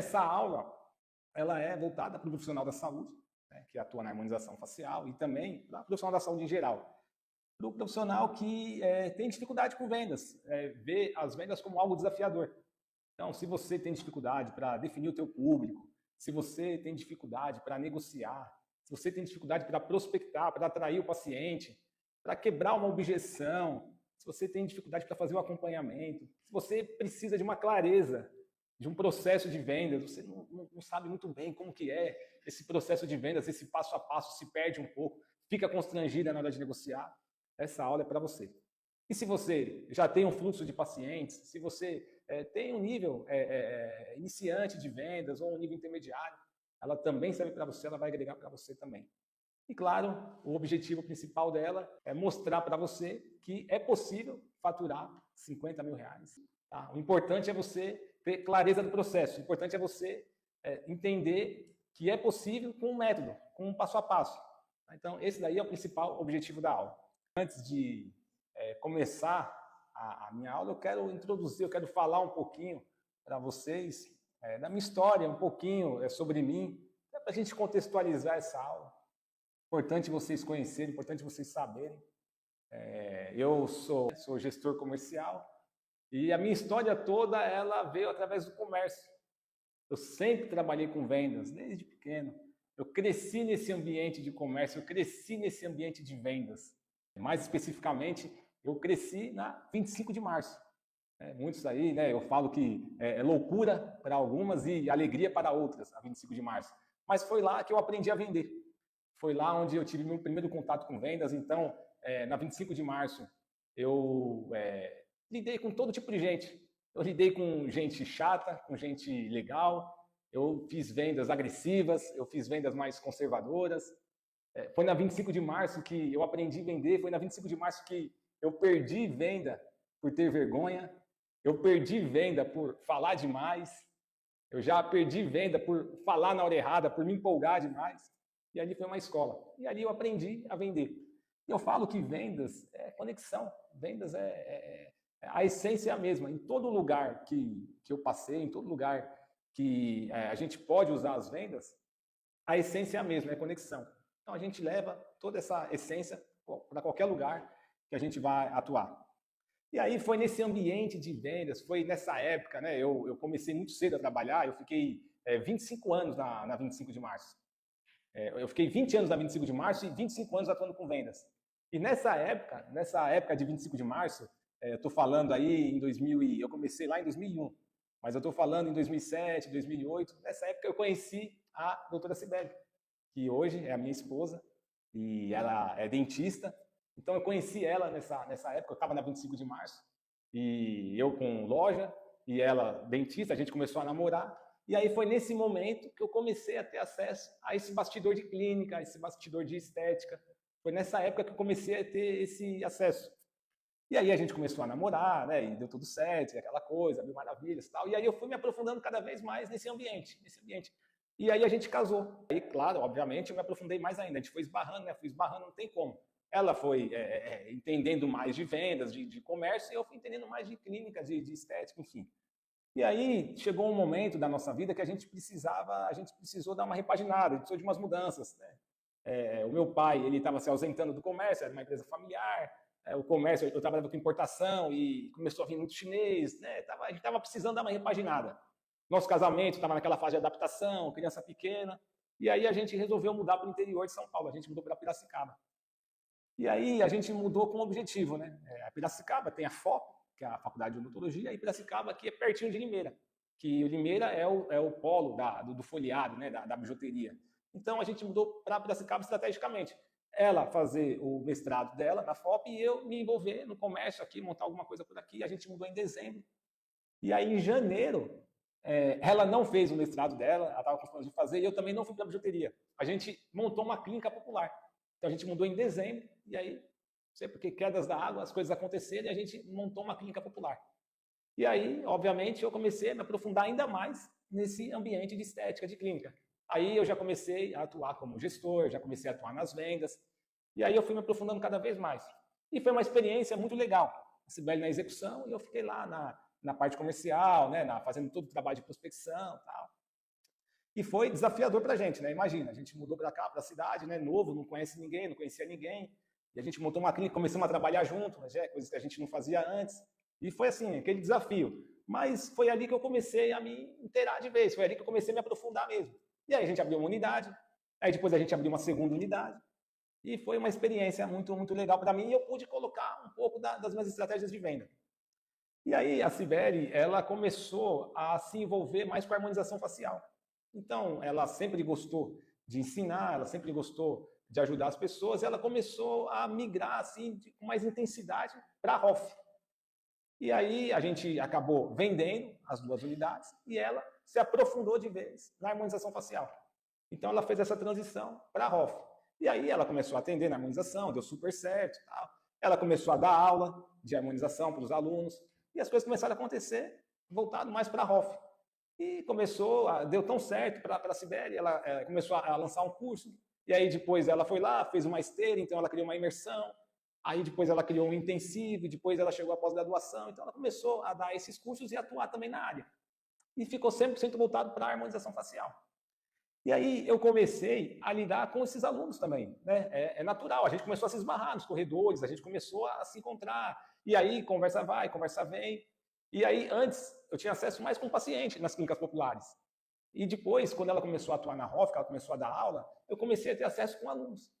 Essa aula, ela é voltada para o profissional da saúde, né, que atua na harmonização facial, e também para o profissional da saúde em geral. Para o profissional que tem dificuldade com vendas, vê as vendas como algo desafiador. Então, se você tem dificuldade para definir o teu público, se você tem dificuldade para negociar, se você tem dificuldade para prospectar, para atrair o paciente, para quebrar uma objeção, se você tem dificuldade para fazer um acompanhamento, se você precisa de uma clareza de um processo de vendas, você não sabe muito bem como que é esse processo de vendas, esse passo a passo se perde um pouco, fica constrangida na hora de negociar, essa aula é para você. E se você já tem um fluxo de pacientes, se você tem um nível iniciante de vendas ou um nível intermediário, ela também serve para você, ela vai agregar para você também. E claro, o objetivo principal dela é mostrar para você que é possível faturar 50 mil reais. Tá? O importante é você ter clareza do processo, o importante é você entender que é possível com um método, com um passo a passo. Então, esse daí é o principal objetivo da aula. Antes de começar a minha aula, eu quero falar um pouquinho para vocês da minha história, um pouquinho sobre mim, para a gente contextualizar essa aula. Importante vocês conhecerem, importante vocês saberem. Eu sou gestor comercial e a minha história toda ela veio através do comércio. Eu sempre trabalhei com vendas, desde pequeno. Eu cresci nesse ambiente de comércio, eu cresci nesse ambiente de vendas. Mais especificamente, eu cresci na 25 de março. Muitos aí, né, eu falo que é loucura para algumas e alegria para outras, a 25 de março. Mas foi lá que eu aprendi a vender. Foi lá onde eu tive meu primeiro contato com vendas. Então, na 25 de março, eu lidei com todo tipo de gente. Eu lidei com gente chata, com gente legal. Eu fiz vendas agressivas, eu fiz vendas mais conservadoras. Foi na 25 de março que eu aprendi a vender, foi na 25 de março que eu perdi venda por ter vergonha, eu perdi venda por falar demais, eu já perdi venda por falar na hora errada, por me empolgar demais. E ali foi uma escola. E ali eu aprendi a vender. E eu falo que vendas é conexão, vendas a essência é a mesma. Em todo lugar que eu passei, em todo lugar que a gente pode usar as vendas, a essência é a mesma, é conexão. Então a gente leva toda essa essência para qualquer lugar que a gente vai atuar. E aí foi nesse ambiente de vendas, foi nessa época, né? Eu comecei muito cedo a trabalhar, eu fiquei 25 anos na 25 de março. Eu fiquei 20 anos na 25 de março e 25 anos atuando com vendas. E nessa época de 25 de março, eu estou falando aí em 2000, eu comecei lá em 2001, mas eu estou falando em 2007, 2008, nessa época eu conheci a doutora Cibele, que hoje é a minha esposa, e ela é dentista. Então eu conheci ela nessa época, eu estava na 25 de março, e eu com loja, e ela dentista, a gente começou a namorar, e aí foi nesse momento que eu comecei a ter acesso a esse bastidor de clínica, a esse bastidor de estética. Foi nessa época que eu comecei a ter esse acesso. E aí a gente começou a namorar, né, e deu tudo certo, aquela coisa, mil maravilhas e tal. E aí eu fui me aprofundando cada vez mais nesse ambiente. E aí a gente casou. E claro, obviamente, eu me aprofundei mais ainda. A gente foi esbarrando, né? Fui esbarrando, não tem como. Ela foi entendendo mais de vendas, de comércio, e eu fui entendendo mais de clínica, de estética, enfim. E aí chegou um momento da nossa vida que a gente precisou dar uma repaginada, a gente precisou de umas mudanças, né? O meu pai, ele estava se ausentando do comércio, era uma empresa familiar, o comércio, eu trabalhava com importação e começou a vir muito chinês, né? A gente estava precisando dar uma repaginada. Nosso casamento estava naquela fase de adaptação, criança pequena, e aí a gente resolveu mudar para o interior de São Paulo, a gente mudou para Piracicaba. E aí a gente mudou com um objetivo, né? A Piracicaba tem a FOP, que é a Faculdade de Odontologia, e Piracicaba aqui é pertinho de Limeira, que o Limeira é o polo do folheado, né? da bijuteria. Então a gente mudou para Piracicaba estrategicamente. Ela fazer o mestrado dela na FOP e eu me envolver no comércio aqui, montar alguma coisa por aqui. A gente mudou em dezembro. E aí em janeiro, ela não fez o mestrado dela, ela estava com planos de fazer, e eu também não fui para a bijuteria. A gente montou uma clínica popular. Então a gente mudou em dezembro, e aí, não sei porque quedas da água, as coisas aconteceram, e a gente montou uma clínica popular. E aí, obviamente, eu comecei a me aprofundar ainda mais nesse ambiente de estética, de clínica. Aí eu já comecei a atuar como gestor, já comecei a atuar nas vendas, e aí eu fui me aprofundando cada vez mais. E foi uma experiência muito legal. A Cibele na execução, e eu fiquei lá na parte comercial, né, fazendo todo o trabalho de prospecção e tal. E foi desafiador para a gente, né? Imagina, a gente mudou para cá, para a cidade, né? Novo, não conhece ninguém, não conhecia ninguém. E a gente montou uma clínica, começamos a trabalhar junto, né? Coisas que a gente não fazia antes. E foi assim, aquele desafio. Mas foi ali que eu comecei a me inteirar de vez, foi ali que eu comecei a me aprofundar mesmo. E aí a gente abriu uma unidade, aí depois a gente abriu uma segunda unidade. E foi uma experiência muito, muito legal para mim e eu pude colocar um pouco das minhas estratégias de venda. E aí a Sibeli, ela começou a se envolver mais com a harmonização facial. Então, ela sempre gostou de ensinar, ela sempre gostou de ajudar as pessoas, e ela começou a migrar assim, com mais intensidade para a ROF. E aí a gente acabou vendendo as 2 unidades e ela se aprofundou de vez na harmonização facial. Então ela fez essa transição para a ROF. E aí ela começou a atender na harmonização, deu super certo. Tal. Ela começou a dar aula de harmonização para os alunos e as coisas começaram a acontecer voltado mais para a ROF. E deu tão certo para a Sibeli, ela começou a lançar um curso, e aí depois ela foi lá, fez uma esteira, então ela criou uma imersão, aí depois ela criou um intensivo, depois ela chegou à pós-graduação, então ela começou a dar esses cursos e atuar também na área. E ficou 100% voltado para a harmonização facial. E aí eu comecei a lidar com esses alunos também, né? É natural, a gente começou a se esbarrar nos corredores, a gente começou a se encontrar, e aí conversa vai, conversa vem. E aí antes eu tinha acesso mais com o paciente nas clínicas populares. E depois, quando ela começou a atuar na ROF, ela começou a dar aula, eu comecei a ter acesso com alunos.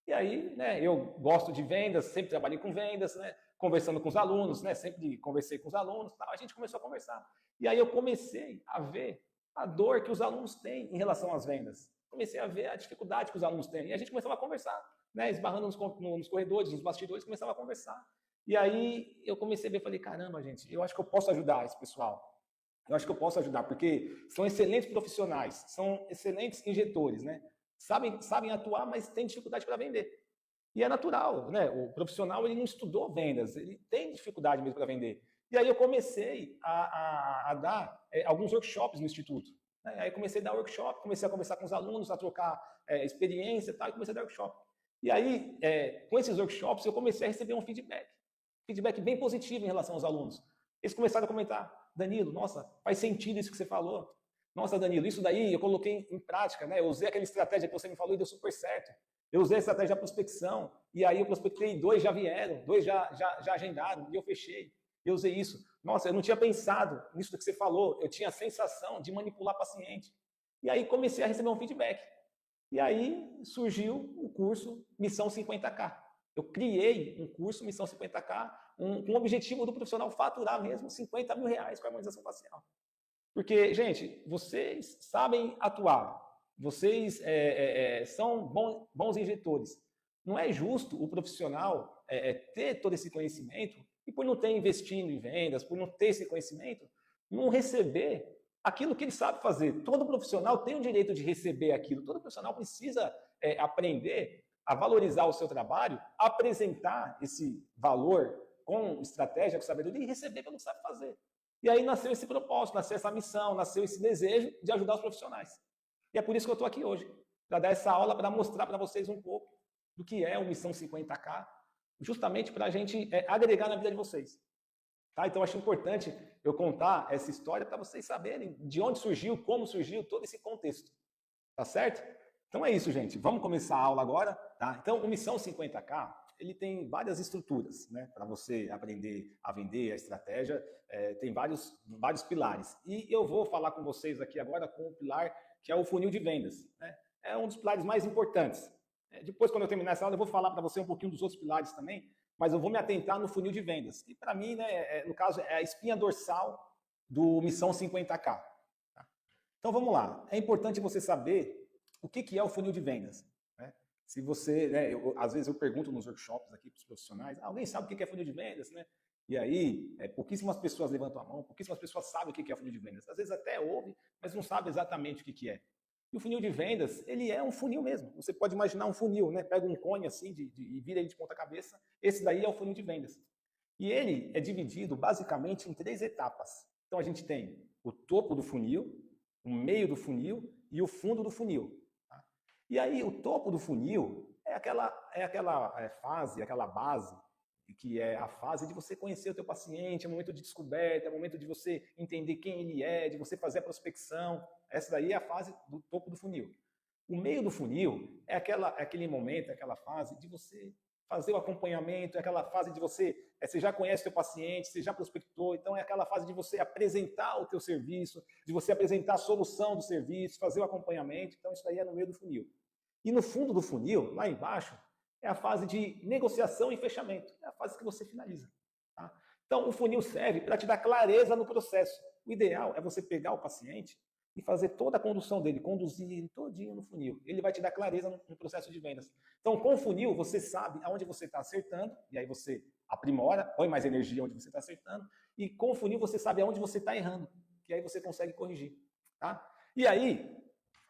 E aí, né, eu gosto de vendas, sempre trabalhei com vendas, né, conversando com os alunos, né, sempre conversei com os alunos, tal, a gente começou a conversar. E aí eu comecei a ver a dor que os alunos têm em relação às vendas. Comecei a ver a dificuldade que os alunos têm. E a gente começava a conversar, né, esbarrando nos corredores, nos bastidores, começava a conversar. E aí eu comecei a ver, falei, caramba, gente, eu acho que eu posso ajudar esse pessoal. Eu acho que eu posso ajudar, porque são excelentes profissionais, são excelentes injetores, né? Sabem atuar, mas têm dificuldade para vender. E é natural, né? O profissional ele não estudou vendas, ele tem dificuldade mesmo para vender. E aí eu comecei a dar alguns workshops no instituto. Né? Aí comecei a dar workshop, comecei a conversar com os alunos, a trocar experiência e tal, e comecei a dar workshop. E aí, com esses workshops, eu comecei a receber um feedback bem positivo em relação aos alunos. Eles começaram a comentar, Danilo, nossa, faz sentido isso que você falou. Nossa, Danilo, isso daí eu coloquei em prática, né? Eu usei aquela estratégia que você me falou e deu super certo. Eu usei a estratégia da prospecção, e aí eu prospectei, 2 já vieram, 2 já agendaram, e eu fechei. Eu usei isso. Nossa, eu não tinha pensado nisso que você falou, eu tinha a sensação de manipular paciente. E aí comecei a receber um feedback. E aí surgiu o curso Missão 50K. Eu criei um curso Missão 50K com o objetivo do profissional faturar mesmo 50 mil reais com a harmonização facial. Porque, gente, vocês sabem atuar, vocês são bons injetores. Não é justo o profissional ter todo esse conhecimento e por não ter investido em vendas, por não ter esse conhecimento, não receber aquilo que ele sabe fazer. Todo profissional tem o direito de receber aquilo. Todo profissional precisa aprender a valorizar o seu trabalho, apresentar esse valor com estratégia, com sabedoria e receber pelo que sabe fazer. E aí nasceu esse propósito, nasceu essa missão, nasceu esse desejo de ajudar os profissionais. E é por isso que eu estou aqui hoje, para dar essa aula, para mostrar para vocês um pouco do que é o Missão 50K, justamente para a gente agregar na vida de vocês. Tá? Então, acho importante eu contar essa história para vocês saberem de onde surgiu, como surgiu, todo esse contexto. Tá certo? Então é isso, gente. Vamos começar a aula agora. Tá? Então, o Missão 50K, ele tem várias estruturas, né, para você aprender a vender a estratégia, tem vários pilares. E eu vou falar com vocês aqui agora com o pilar que é o funil de vendas. Né? É um dos pilares mais importantes. Depois, quando eu terminar essa aula, eu vou falar para você um pouquinho dos outros pilares também, mas eu vou me atentar no funil de vendas. E para mim, né, no caso, é a espinha dorsal do Missão 50K. Tá? Então vamos lá. É importante você saber o que é o funil de vendas. Né? Se você, né, às vezes eu pergunto nos workshops aqui para os profissionais, alguém sabe o que é funil de vendas, né? E aí, pouquíssimas pessoas levantam a mão, pouquíssimas pessoas sabem o que é funil de vendas. Às vezes até ouve, mas não sabe exatamente o que é. E o funil de vendas, ele é um funil mesmo. Você pode imaginar um funil, né? Pega um cone assim e vira ele de ponta cabeça. Esse daí é o funil de vendas. E ele é dividido basicamente em 3 etapas. Então a gente tem o topo do funil, o meio do funil e o fundo do funil. Tá? E aí o topo do funil é aquela fase, aquela base que é a fase de você conhecer o teu paciente, é o momento de descoberta, é o momento de você entender quem ele é, de você fazer a prospecção. Essa daí é a fase do topo do funil. O meio do funil é aquele momento, aquela fase de você fazer o acompanhamento, é aquela fase de você já conhece o teu paciente, você já prospectou, então é aquela fase de você apresentar o teu serviço, de você apresentar a solução do serviço, fazer o acompanhamento, então isso daí é no meio do funil. E no fundo do funil, lá embaixo, é a fase de negociação e fechamento, é a fase que você finaliza. Tá? Então o funil serve para te dar clareza no processo. O ideal é você pegar o paciente e fazer toda a condução dele, conduzir ele todinho no funil. Ele vai te dar clareza no processo de vendas. Então, com o funil, você sabe aonde você está acertando, e aí você aprimora, põe mais energia onde você está acertando, e com o funil você sabe aonde você está errando, que aí você consegue corrigir. Tá? E aí,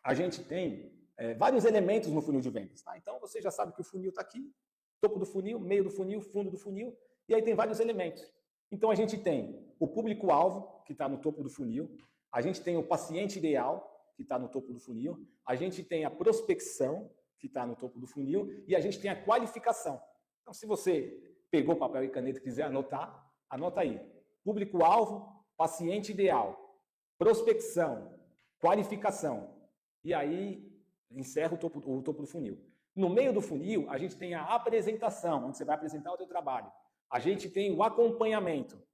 a gente tem vários elementos no funil de vendas. Tá? Então, você já sabe que o funil está aqui, topo do funil, meio do funil, fundo do funil, e aí tem vários elementos. Então, a gente tem o público-alvo, que está no topo do funil, a gente tem o paciente ideal, que está no topo do funil, a gente tem a prospecção, que está no topo do funil, e a gente tem a qualificação. Então, se você pegou papel e caneta e quiser anotar, anota aí. Público-alvo, paciente ideal, prospecção, qualificação. E aí, encerra o topo do funil. No meio do funil, a gente tem a apresentação, onde você vai apresentar o teu trabalho. A gente tem o acompanhamento.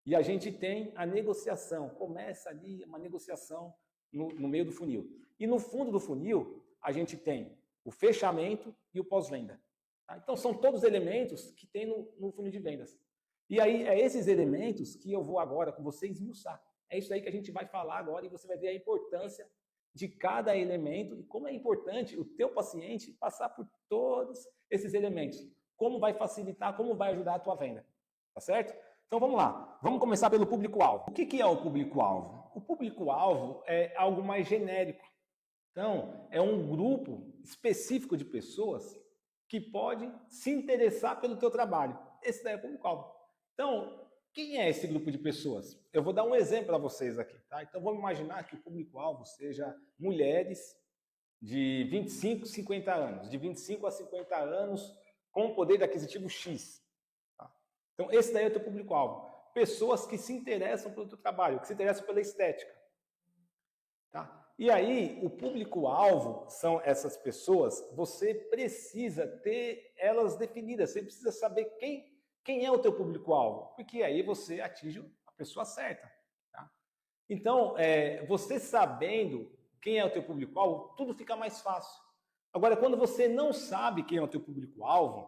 E a gente tem a negociação. Começa ali uma negociação no meio do funil. E no fundo do funil, a gente tem o fechamento e o pós-venda. Tá? Então, são todos elementos que tem no funil de vendas. E aí, é esses elementos que eu vou agora com vocês esmiuçar. É isso aí que a gente vai falar agora e você vai ver a importância de cada elemento e como é importante o teu paciente passar por todos esses elementos. Como vai facilitar, como vai ajudar a tua venda. Tá certo? Então vamos lá, vamos começar pelo público-alvo. O que é o público-alvo? O público-alvo é algo mais genérico. Então, é um grupo específico de pessoas que pode se interessar pelo teu trabalho. Esse daí é o público-alvo. Então, quem é esse grupo de pessoas? Eu vou dar um exemplo para vocês aqui. Tá? Então vamos imaginar que o público-alvo seja mulheres de 25 a 50 anos, de 25 a 50 anos com poder aquisitivo X. Então, esse daí é o teu público-alvo. Pessoas que se interessam pelo teu trabalho, que se interessam pela estética. Tá? E aí, o público-alvo são essas pessoas, você precisa ter elas definidas, você precisa saber quem é o teu público-alvo, porque aí você atinge a pessoa certa. Tá? Então, você sabendo quem é o teu público-alvo, tudo fica mais fácil. Agora, quando você não sabe quem é o teu público-alvo,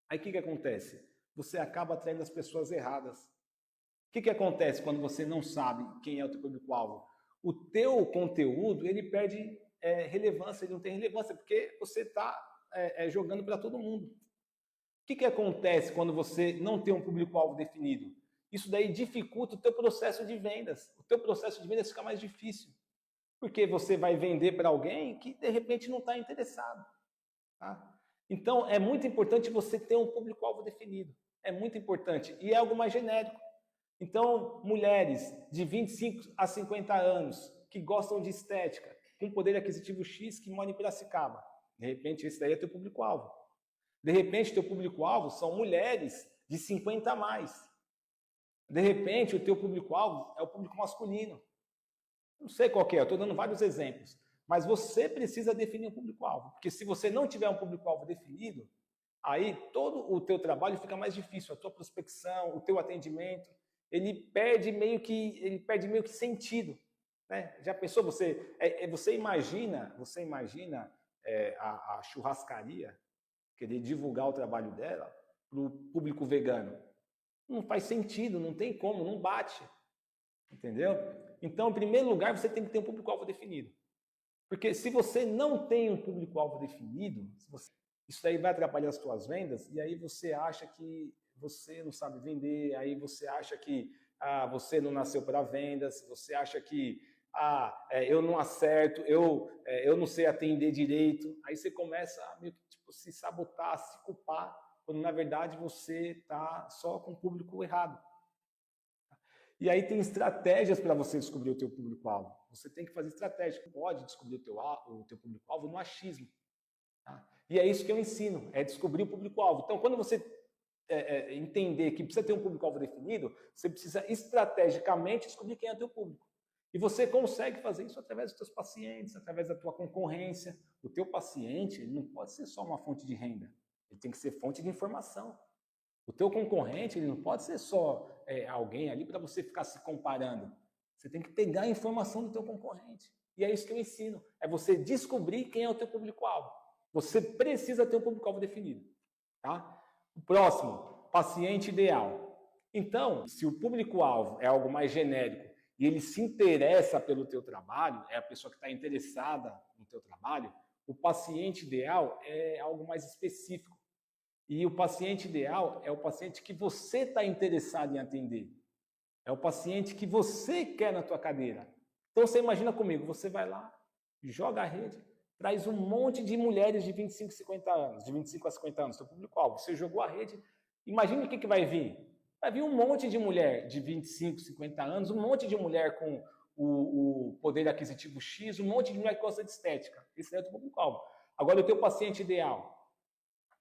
aí o que acontece? Você acaba atraindo as pessoas erradas. O que acontece quando você não sabe quem é o teu público-alvo? O teu conteúdo, ele perde relevância, ele não tem relevância, porque você está jogando para todo mundo. O que acontece quando você não tem um público-alvo definido? Isso daí dificulta o teu processo de vendas. O teu processo de vendas fica mais difícil. Porque você vai vender para alguém que, de repente, não está interessado. Tá? Então, é muito importante você ter um público-alvo definido. É muito importante. E é algo mais genérico. Então, mulheres de 25 a 50 anos que gostam de estética, com poder aquisitivo X, que moram em Piracicaba. De repente, esse daí é teu público-alvo. De repente, teu público-alvo são mulheres de 50 a mais. De repente, o teu público-alvo é o público masculino. Não sei qual que é, eu estou dando vários exemplos. Mas você precisa definir um público-alvo. Porque se você não tiver um público-alvo definido, aí todo o teu trabalho fica mais difícil. A tua prospecção, o teu atendimento, ele perde meio que sentido. Né? Já pensou, você imagina a churrascaria querer divulgar o trabalho dela para o público vegano? Não faz sentido, não tem como, não bate. Entendeu? Então, em primeiro lugar, você tem que ter um público-alvo definido. Porque se você não tem um público-alvo definido, isso daí vai atrapalhar as suas vendas, e aí você acha que você não sabe vender, aí você acha que você não nasceu para vendas, você acha que eu não acerto, eu não sei atender direito, aí você começa a meio que, se sabotar, se culpar, quando na verdade você está só com o público errado. E aí tem estratégias para você descobrir o teu público-alvo. Você tem que fazer estratégia. Pode descobrir o teu público-alvo no achismo. Tá? E é isso que eu ensino, é descobrir o público-alvo. Então, quando você entender que precisa ter um público-alvo definido, você precisa estrategicamente descobrir quem é o teu público. E você consegue fazer isso através dos teus pacientes, através da tua concorrência. O teu paciente ele não pode ser só uma fonte de renda, ele tem que ser fonte de informação. O teu concorrente ele não pode ser só alguém ali para você ficar se comparando. Você tem que pegar a informação do teu concorrente. E é isso que eu ensino, é você descobrir quem é o teu público-alvo. Você precisa ter um público-alvo definido. Tá? O próximo, paciente ideal. Então, se o público-alvo é algo mais genérico e ele se interessa pelo teu trabalho, é a pessoa que está interessada no teu trabalho, o paciente ideal é algo mais específico. E o paciente ideal é o paciente que você está interessado em atender. É o paciente que você quer na tua cadeira. Então você imagina comigo, você vai lá, joga a rede, traz um monte de mulheres de 25 a 50 anos, de 25 a 50 anos, seu público-alvo. Você jogou a rede, imagina o que vai vir. Vai vir um monte de mulher de 25, 50 anos, um monte de mulher com o poder aquisitivo X, um monte de mulher que gosta de estética. Esse é o teu público-alvo. Agora, o teu paciente ideal,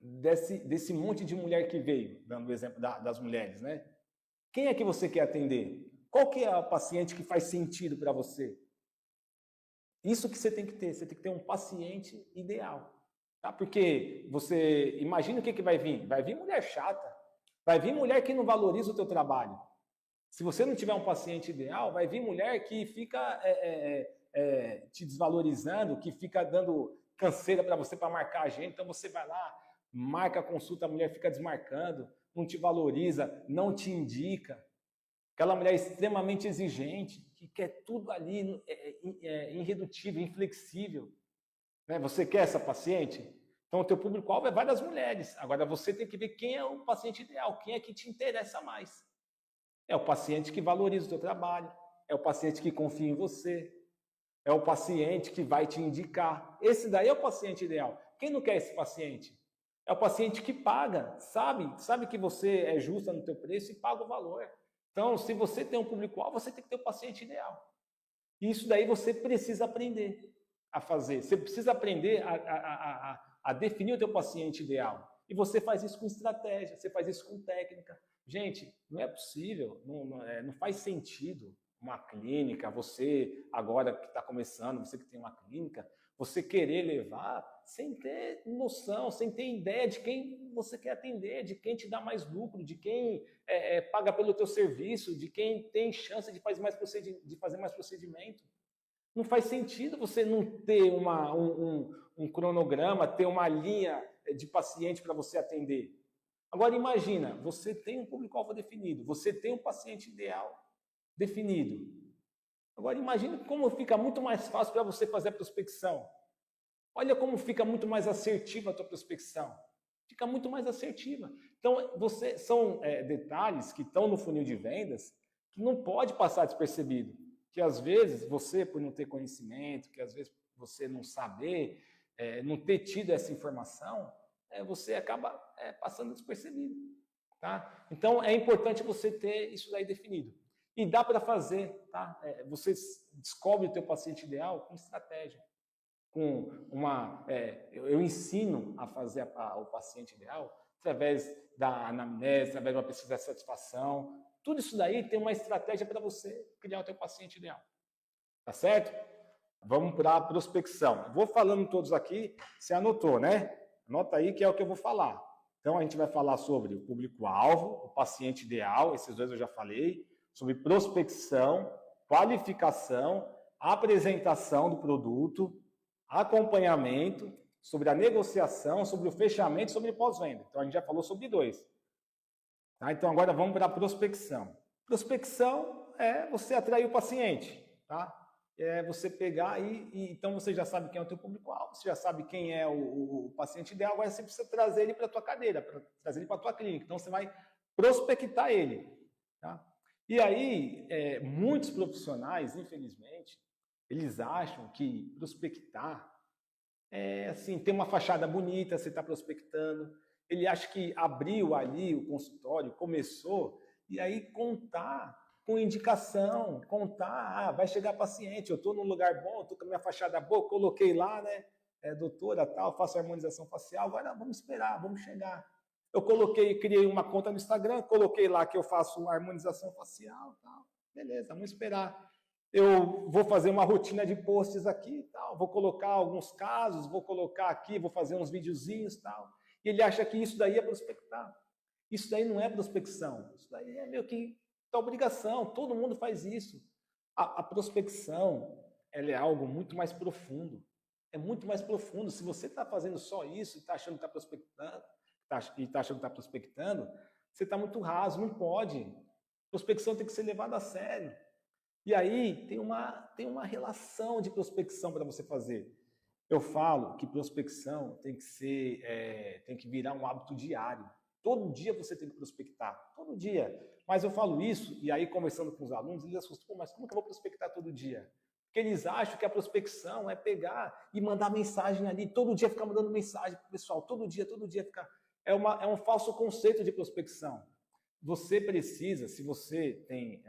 desse monte de mulher que veio, dando o exemplo das mulheres, né? Quem é que você quer atender? Qual que é a paciente que faz sentido para você? Isso que você tem que ter. Você tem que ter um paciente ideal. Tá? Porque você imagina o que vai vir. Vai vir mulher chata. Vai vir mulher que não valoriza o teu trabalho. Se você não tiver um paciente ideal, vai vir mulher que fica te desvalorizando, que fica dando canseira para você para marcar a gente. Então você vai lá, marca a consulta, a mulher fica desmarcando, não te valoriza, não te indica. Aquela mulher extremamente exigente, que quer tudo ali irredutível, inflexível. Né? Você quer essa paciente? Então, o teu público-alvo é várias mulheres. Agora, você tem que ver quem é o paciente ideal, quem é que te interessa mais. É o paciente que valoriza o teu trabalho, é o paciente que confia em você, é o paciente que vai te indicar. Esse daí é o paciente ideal. Quem não quer esse paciente? É o paciente que paga, sabe que você é justa no teu preço e paga o valor. Então, se você tem um público-alvo, você tem que ter o paciente ideal. E isso daí você precisa aprender a fazer. Você precisa aprender a definir o teu paciente ideal. E você faz isso com estratégia, você faz isso com técnica. Gente, não é possível, não faz sentido uma clínica, você agora que está começando, você que tem uma clínica, você querer levar sem ter noção, sem ter ideia de quem você quer atender, de quem te dá mais lucro, de quem paga pelo teu serviço, de quem tem chance de fazer mais procedimento. Não faz sentido você não ter um cronograma, ter uma linha de paciente para você atender. Agora imagina, você tem um público-alvo definido, você tem um paciente ideal definido. Agora imagina como fica muito mais fácil para você fazer a prospecção. Olha como fica muito mais assertiva a tua prospecção. Fica muito mais assertiva. Então, são detalhes que estão no funil de vendas que não pode passar despercebido. Que às vezes você, por não ter conhecimento, que às vezes você não saber, não ter tido essa informação, você acaba passando despercebido. Tá? Então, é importante você ter isso daí definido. E dá para fazer, tá? Você descobre o teu paciente ideal com estratégia. Eu ensino a fazer o paciente ideal através da anamnese, através de uma pesquisa de satisfação. Tudo isso daí tem uma estratégia para você criar o teu paciente ideal. Tá certo? Vamos para a prospecção. Eu vou falando todos aqui, você anotou, né? Anota aí que é o que eu vou falar. Então, a gente vai falar sobre o público-alvo, o paciente ideal, esses dois eu já falei, sobre prospecção, qualificação, apresentação do produto, acompanhamento, sobre a negociação, sobre o fechamento, sobre pós-venda. Então, a gente já falou sobre dois. Tá? Então, agora vamos para a prospecção. Prospecção é você atrair o paciente. Tá? É você pegar então você já sabe quem é o teu público-alvo, você já sabe quem é o paciente ideal, agora você precisa trazer ele para a tua cadeira, trazer ele para a tua clínica. Então, você vai prospectar ele. Tá? E aí, muitos profissionais, infelizmente, eles acham que prospectar assim, ter uma fachada bonita, você está prospectando. Ele acha que abriu ali o consultório, começou, e aí contar com indicação, contar, vai chegar paciente, eu estou num lugar bom, estou com a minha fachada boa, coloquei lá, né, doutora, tal, faço harmonização facial, agora vamos esperar, vamos chegar. Eu criei uma conta no Instagram, coloquei lá que eu faço harmonização facial, tal. Beleza, vamos esperar. Eu vou fazer uma rotina de posts aqui, tal. Vou colocar alguns casos, vou colocar aqui, vou fazer uns videozinhos, tal. E ele acha que isso daí é prospectar. Isso daí não é prospecção. Isso daí é meio que obrigação. Todo mundo faz isso. A prospecção, ela é algo muito mais profundo. É muito mais profundo. Se você está fazendo só isso e está achando que está prospectando, você está muito raso, não pode. Prospecção tem que ser levada a sério. E aí tem uma relação de prospecção para você fazer. Eu falo que prospecção tem que virar um hábito diário. Todo dia você tem que prospectar, todo dia. Mas eu falo isso, e aí conversando com os alunos, eles assustam, mas como que eu vou prospectar todo dia? Porque eles acham que a prospecção é pegar e mandar mensagem ali, todo dia ficar mandando mensagem para o pessoal, todo dia ficar... É um falso conceito de prospecção. Você precisa, se você tem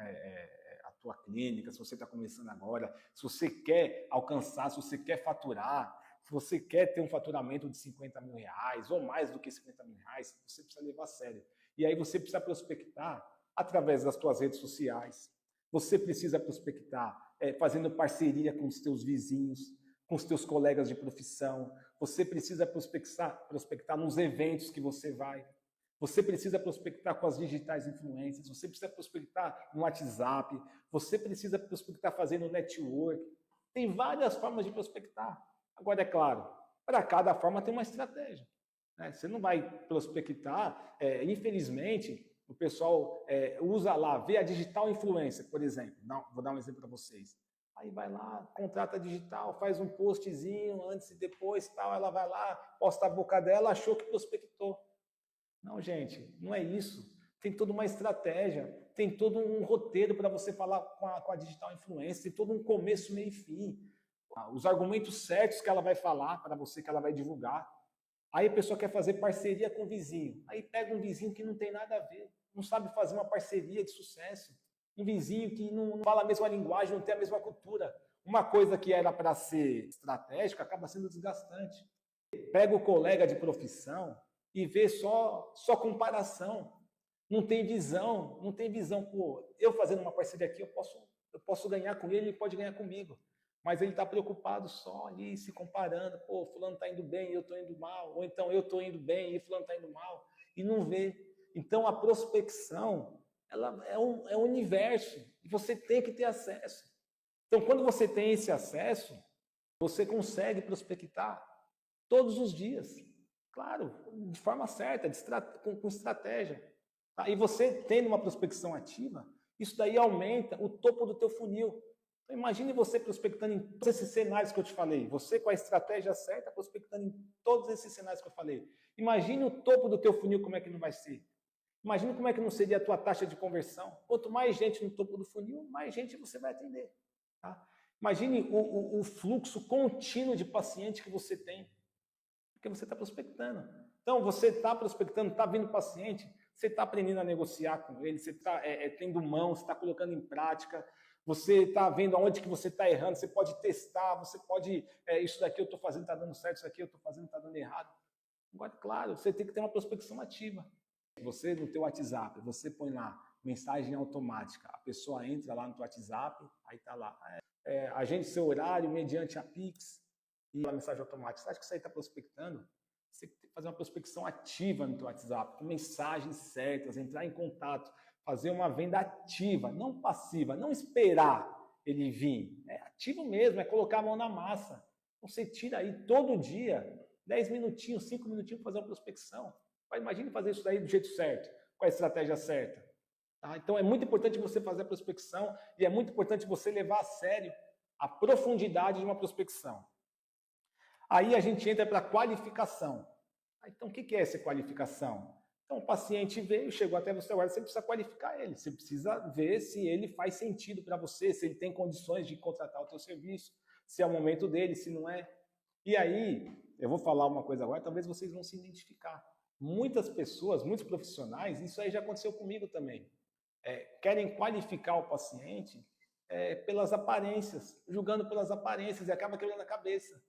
a tua clínica, se você está começando agora, se você quer alcançar, se você quer faturar, se você quer ter um faturamento de 50 mil reais ou mais do que 50 mil reais, você precisa levar a sério. E aí você precisa prospectar através das tuas redes sociais. Você precisa prospectar fazendo parceria com os teus vizinhos, com os teus colegas de profissão. Você precisa prospectar nos eventos que você vai. Você precisa prospectar com as digitais influências, você precisa prospectar no WhatsApp, você precisa prospectar fazendo network. Tem várias formas de prospectar. Agora, é claro, para cada forma tem uma estratégia. Né? Você não vai prospectar, infelizmente, o pessoal usa lá, vê a digital influencer, por exemplo. Não, vou dar um exemplo para vocês. Aí vai lá, contrata a digital, faz um postzinho antes e depois, tal, ela vai lá, posta a boca dela, achou que prospectou. Não, gente, não é isso. Tem toda uma estratégia, tem todo um roteiro para você falar com a digital influencer, tem todo um começo, meio e fim. Os argumentos certos que ela vai falar para você, que ela vai divulgar. Aí a pessoa quer fazer parceria com o vizinho. Aí pega um vizinho que não tem nada a ver, não sabe fazer uma parceria de sucesso. Um vizinho que não fala a mesma linguagem, não tem a mesma cultura. Uma coisa que era para ser estratégica acaba sendo desgastante. Pega o colega de profissão e vê só comparação. Não tem visão. Pô, eu fazendo uma parceria aqui, eu posso ganhar com ele pode ganhar comigo. Mas ele está preocupado só ali, se comparando. Pô, fulano está indo bem, eu estou indo mal. Ou então eu estou indo bem e fulano está indo mal. E não vê. Então a prospecção, ela é um universo. E você tem que ter acesso. Então quando você tem esse acesso, você consegue prospectar todos os dias. Claro, de forma certa, com estratégia. Tá? E você tendo uma prospecção ativa, isso daí aumenta o topo do teu funil. Então, imagine você prospectando em todos esses cenários que eu te falei. Você com a estratégia certa, prospectando em todos esses cenários que eu falei. Imagine o topo do teu funil, como é que não vai ser. Imagine como é que não seria a tua taxa de conversão. Quanto mais gente no topo do funil, mais gente você vai atender. Tá? Imagine o fluxo contínuo de paciente que você tem. Porque você está prospectando. Então, você está prospectando, está vindo paciente, você está aprendendo a negociar com ele, você está tendo mão, você está colocando em prática, você está vendo aonde que você está errando, você pode testar, você pode, isso daqui eu estou fazendo, está dando certo, isso aqui eu estou fazendo, está dando errado. Agora, claro, você tem que ter uma prospecção ativa. Você, no teu WhatsApp, você põe lá, mensagem automática, a pessoa entra lá no teu WhatsApp, aí está lá, agende seu horário mediante a Pix, e a mensagem automática. Você acha que isso aí está prospectando? Você tem que fazer uma prospecção ativa no teu WhatsApp, com mensagens certas, entrar em contato, fazer uma venda ativa, não passiva, não esperar ele vir. É ativo mesmo, é colocar a mão na massa. Você tira aí todo dia, 10 minutinhos, 5 minutinhos para fazer uma prospecção. Imagine fazer isso daí do jeito certo, com a estratégia certa. Tá? Então é muito importante você fazer a prospecção e é muito importante você levar a sério a profundidade de uma prospecção. Aí a gente entra para a qualificação. Então, o que é essa qualificação? Então, o paciente veio, chegou até você agora, você precisa qualificar ele. Você precisa ver se ele faz sentido para você, se ele tem condições de contratar o teu serviço, se é o momento dele, se não é. E aí, eu vou falar uma coisa agora, talvez vocês vão se identificar. Muitas pessoas, muitos profissionais, isso aí já aconteceu comigo também, querem qualificar o paciente pelas aparências, julgando pelas aparências, e acaba quebrando a cabeça.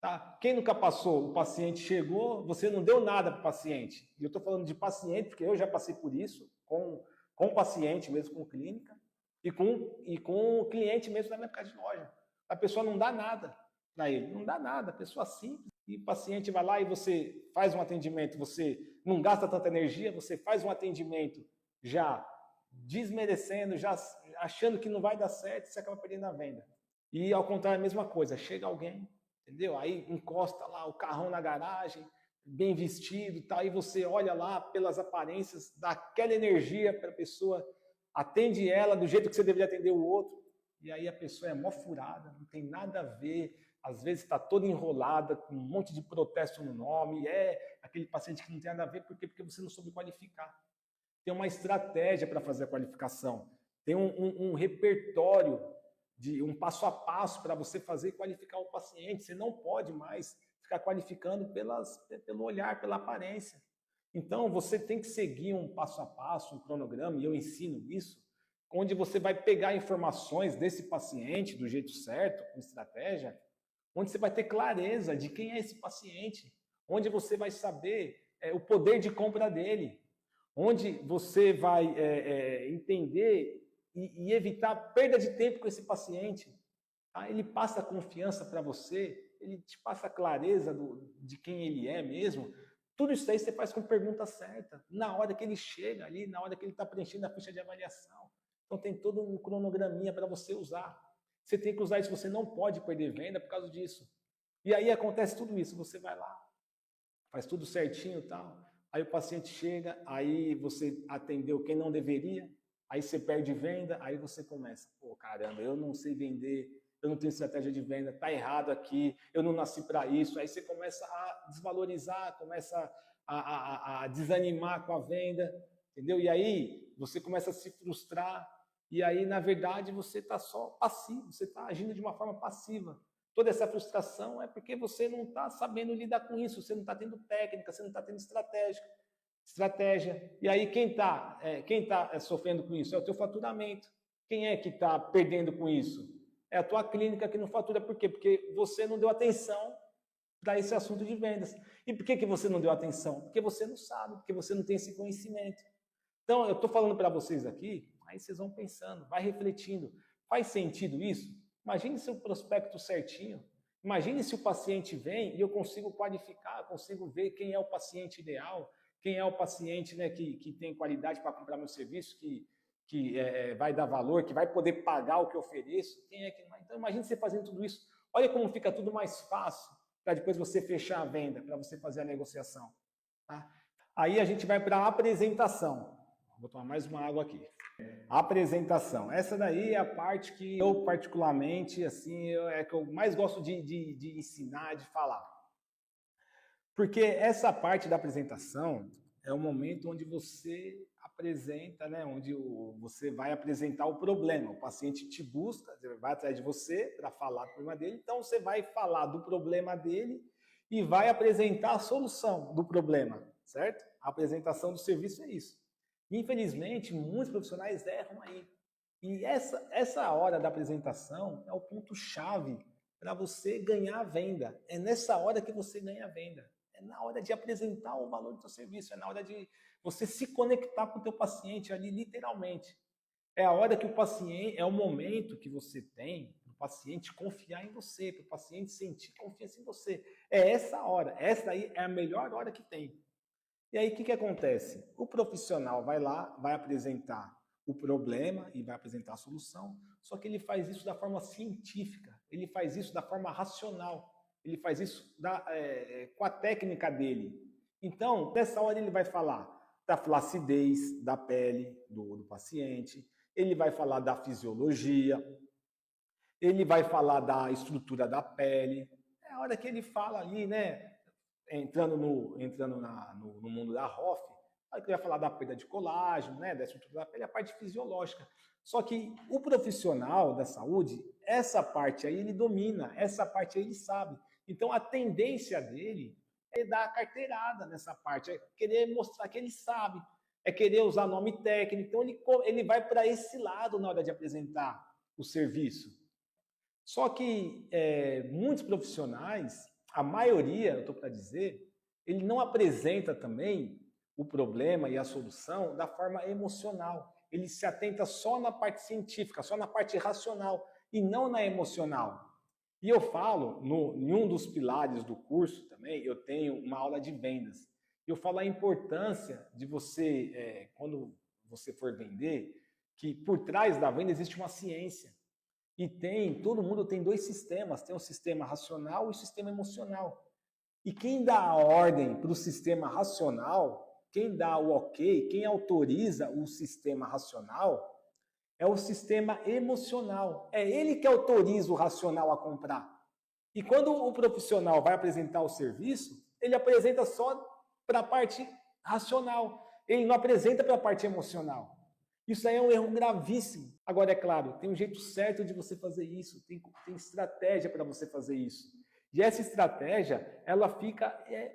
Tá? Quem nunca passou? O paciente chegou, você não deu nada para o paciente. E eu estou falando de paciente, porque eu já passei por isso, com o paciente mesmo, com clínica, e com o cliente mesmo na minha época de loja. A pessoa não dá nada para ele, não dá nada, a pessoa simples. E o paciente vai lá e você faz um atendimento, você não gasta tanta energia, você faz um atendimento já desmerecendo, já achando que não vai dar certo, você acaba perdendo a venda. E ao contrário, a mesma coisa, chega alguém, entendeu? Aí encosta lá o carrão na garagem, bem vestido, tá? Aí você olha lá pelas aparências, dá aquela energia para a pessoa, atende ela do jeito que você deveria atender o outro, e aí a pessoa é mó furada, não tem nada a ver, às vezes está toda enrolada, com um monte de protesto no nome, é aquele paciente que não tem nada a ver, por quê? Porque você não soube qualificar. Tem uma estratégia para fazer a qualificação, tem um repertório, de um passo a passo para você fazer e qualificar o paciente. Você não pode mais ficar qualificando pelo olhar, pela aparência. Então, você tem que seguir um passo a passo, um cronograma, e eu ensino isso, onde você vai pegar informações desse paciente do jeito certo, com estratégia, onde você vai ter clareza de quem é esse paciente, onde você vai saber o poder de compra dele, onde você vai entender e evitar perda de tempo com esse paciente. Tá? Ele passa confiança para você, ele te passa clareza de quem ele é mesmo. Tudo isso aí você faz com pergunta certa, na hora que ele chega ali, na hora que ele está preenchendo a ficha de avaliação. Então tem todo um cronograminha para você usar. Você tem que usar isso, você não pode perder venda por causa disso. E aí acontece tudo isso, você vai lá, faz tudo certinho e tal, aí o paciente chega, aí você atendeu quem não deveria, aí você perde venda, aí você começa, pô, caramba, eu não sei vender, eu não tenho estratégia de venda, tá errado aqui, eu não nasci para isso. Aí você começa a desvalorizar, começa a desanimar com a venda, entendeu? E aí você começa a se frustrar, e aí, na verdade, você está só passivo, você está agindo de uma forma passiva. Toda essa frustração é porque você não está sabendo lidar com isso, você não está tendo técnica, você não está tendo estratégia. E aí quem tá sofrendo com isso? É o teu faturamento. Quem é que está perdendo com isso? É a tua clínica que não fatura. Por quê? Porque você não deu atenção para esse assunto de vendas. E por que você não deu atenção? Porque você não sabe, porque você não tem esse conhecimento. Então, eu estou falando para vocês aqui, aí vocês vão pensando, vai refletindo. Faz sentido isso? Imagine se o prospecto certinho. Imagine se o paciente vem e eu consigo qualificar, consigo ver quem é o paciente ideal, quem é o paciente, né, que tem qualidade para comprar meu serviço, que vai dar valor, que vai poder pagar o que eu ofereço. Quem é que não? Então, imagine você fazendo tudo isso. Olha como fica tudo mais fácil para depois você fechar a venda, para você fazer a negociação. Tá? Aí a gente vai para a apresentação. Vou tomar mais uma água aqui. Apresentação. Essa daí é a parte que eu particularmente, assim, é que eu mais gosto de ensinar, de falar. Porque essa parte da apresentação é o momento onde você apresenta, né, onde você vai apresentar o problema. O paciente te busca, vai atrás de você para falar do problema dele, então você vai falar do problema dele e vai apresentar a solução do problema, certo? A apresentação do serviço é isso. Infelizmente, muitos profissionais erram aí. E essa hora da apresentação é o ponto-chave para você ganhar a venda. É nessa hora que você ganha a venda. É na hora de apresentar o valor do seu serviço. É na hora de você se conectar com o teu paciente ali, literalmente. É a hora que o paciente, é o momento que você tem para o paciente confiar em você, para o paciente sentir confiança em você. É essa hora. Essa aí é a melhor hora que tem. E aí, o que acontece? O profissional vai lá, vai apresentar o problema e vai apresentar a solução, só que ele faz isso da forma científica, ele faz isso da forma racional, ele faz isso com a técnica dele. Então, nessa hora ele vai falar da flacidez da pele do paciente, ele vai falar da fisiologia, ele vai falar da estrutura da pele. É a hora que ele fala ali, né? Entrando no mundo da ROF, aí que vai falar da perda de colágeno, né, da estrutura da pele, a parte fisiológica. Só que o profissional da saúde, essa parte aí ele domina, essa parte aí ele sabe. Então a tendência dele é dar a carteirada nessa parte, é querer mostrar que ele sabe, é querer usar nome técnico. Então ele vai para esse lado na hora de apresentar o serviço. Só que muitos profissionais a maioria, eu estou para dizer, ele não apresenta também o problema e a solução da forma emocional. Ele se atenta só na parte científica, só na parte racional e não na emocional. E eu falo, em um dos pilares do curso também, eu tenho uma aula de vendas. Eu falo a importância de você, quando você for vender, que por trás da venda existe uma ciência. E todo mundo tem dois sistemas, tem o sistema racional e o sistema emocional. E quem dá a ordem para o sistema racional, quem dá o ok, quem autoriza o sistema racional, é o sistema emocional. É ele que autoriza o racional a comprar. E quando o profissional vai apresentar o serviço, ele apresenta só para a parte racional. Ele não apresenta para a parte emocional. Isso aí é um erro gravíssimo. Agora, é claro, tem um jeito certo de você fazer isso, tem estratégia para você fazer isso. E essa estratégia, ela fica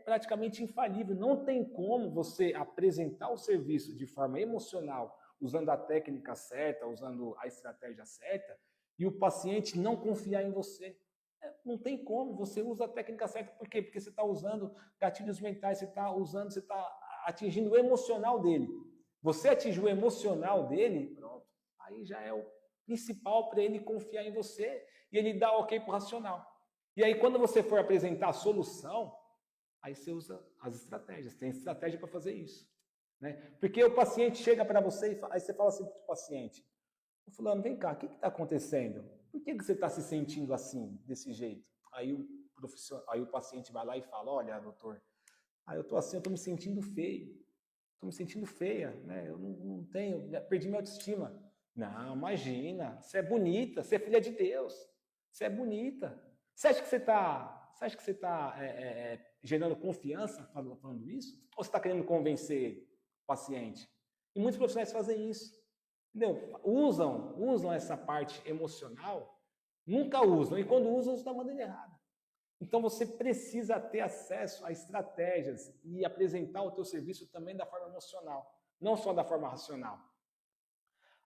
praticamente infalível. Não tem como você apresentar o serviço de forma emocional, usando a técnica certa, usando a estratégia certa, e o paciente não confiar em você. Não tem como, você usa a técnica certa. Por quê? Porque você está usando gatilhos mentais, você está atingindo o emocional dele. Você atingiu o emocional dele, pronto, aí já é o principal para ele confiar em você e ele dá ok para o racional. E aí quando você for apresentar a solução, aí você usa as estratégias, tem estratégia para fazer isso. Né? Porque o paciente chega para você e aí você fala assim para o paciente, fulano, vem cá, o que está acontecendo? Por que você está se sentindo assim, desse jeito? Aí o paciente vai lá e fala, olha, doutor, eu estou assim, eu estou me sentindo feio. Estou me sentindo feia, né? Eu não tenho, perdi minha autoestima. Não, imagina, você é bonita, você é filha de Deus, você é bonita. Você acha que você está gerando confiança falando isso? Ou você está querendo convencer o paciente? E muitos profissionais fazem isso. Entendeu? Usam essa parte emocional, nunca usam, e quando usam da maneira errada. Então você precisa ter acesso a estratégias e apresentar o teu serviço também da forma emocional, não só da forma racional.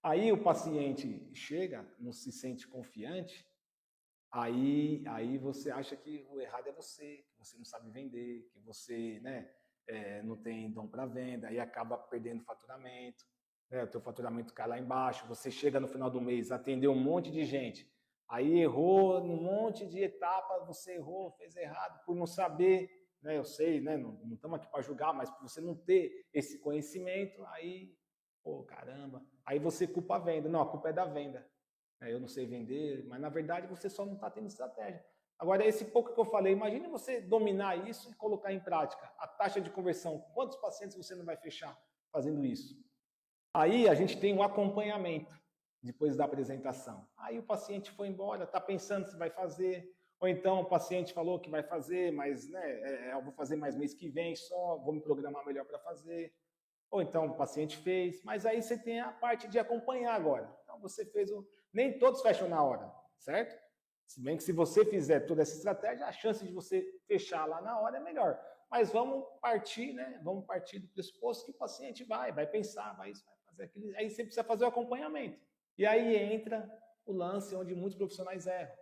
Aí o paciente chega, não se sente confiante, aí você acha que o errado é você, que você não sabe vender, que você não tem dom para venda, aí acaba perdendo faturamento, o teu faturamento cai lá embaixo, você chega no final do mês, atendeu um monte de gente, aí errou num monte de etapas, você errou, fez errado por não saber, eu sei, não estamos aqui para julgar, mas por você não ter esse conhecimento, aí, pô, caramba, aí você culpa a venda. Não, a culpa é da venda. Eu não sei vender, mas na verdade você só não está tendo estratégia. Agora, esse pouco que eu falei, imagine você dominar isso e colocar em prática. A taxa de conversão, quantos pacientes você não vai fechar fazendo isso? Aí a gente tem um acompanhamento depois da apresentação. Aí o paciente foi embora, está pensando se vai fazer, ou então o paciente falou que vai fazer, mas eu vou fazer mais mês que vem só, vou me programar melhor para fazer. Ou então o paciente fez, mas aí você tem a parte de acompanhar agora. Então você fez nem todos fecham na hora, certo? Se bem que se você fizer toda essa estratégia, a chance de você fechar lá na hora é melhor. Mas vamos partir, Vamos partir do pressuposto que o paciente vai pensar, vai fazer aquilo. Aí você precisa fazer o acompanhamento. E aí entra o lance onde muitos profissionais erram.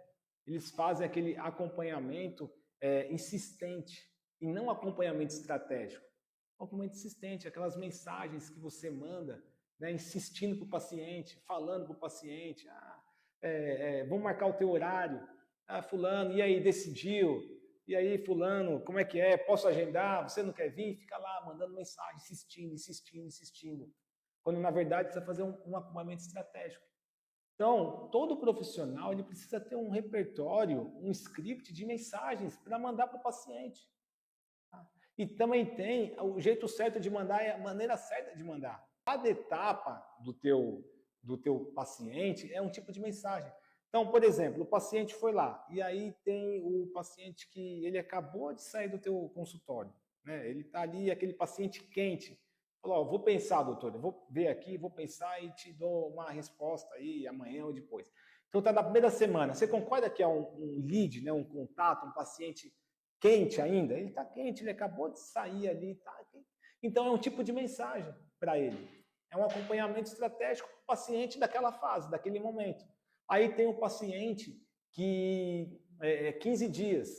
Eles fazem aquele acompanhamento insistente e não acompanhamento estratégico. Acompanhamento insistente, aquelas mensagens que você manda, insistindo para o paciente, falando para o paciente, vamos marcar o teu horário, fulano, e aí, decidiu? E aí, fulano, como é que é? Posso agendar? Você não quer vir? Fica lá mandando mensagem, insistindo. Quando, na verdade, precisa fazer um acompanhamento estratégico. Então, todo profissional ele precisa ter um repertório, um script de mensagens para mandar para o paciente. E também tem o jeito certo de mandar, é a maneira certa de mandar. Cada etapa do teu paciente é um tipo de mensagem. Então, por exemplo, o paciente foi lá, e aí tem o paciente que ele acabou de sair do teu consultório. Ele está ali, aquele paciente quente. Falou, vou pensar, doutor, eu vou ver aqui, vou pensar e te dou uma resposta aí amanhã ou depois. Então, está na primeira semana. Você concorda que é um lead, um contato, um paciente quente ainda? Ele está quente, ele acabou de sair ali. Tá quente. Então, é um tipo de mensagem para ele. É um acompanhamento estratégico para o paciente daquela fase, daquele momento. Aí tem o paciente que 15 dias,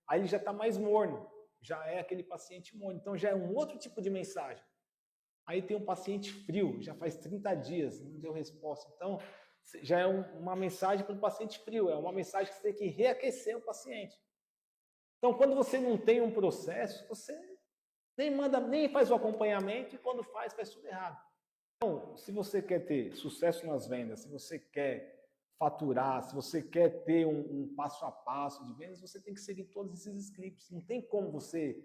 aí ele já está mais morno, já é aquele paciente morno. Então já é um outro tipo de mensagem. Aí tem um paciente frio, já faz 30 dias, não deu resposta. Então, já é uma mensagem para o paciente frio, é uma mensagem que você tem que reaquecer o paciente. Então, quando você não tem um processo, você nem manda, nem faz o acompanhamento e quando faz tudo errado. Então, se você quer ter sucesso nas vendas, se você quer faturar, se você quer ter um passo a passo de vendas, você tem que seguir todos esses scripts. Não tem como você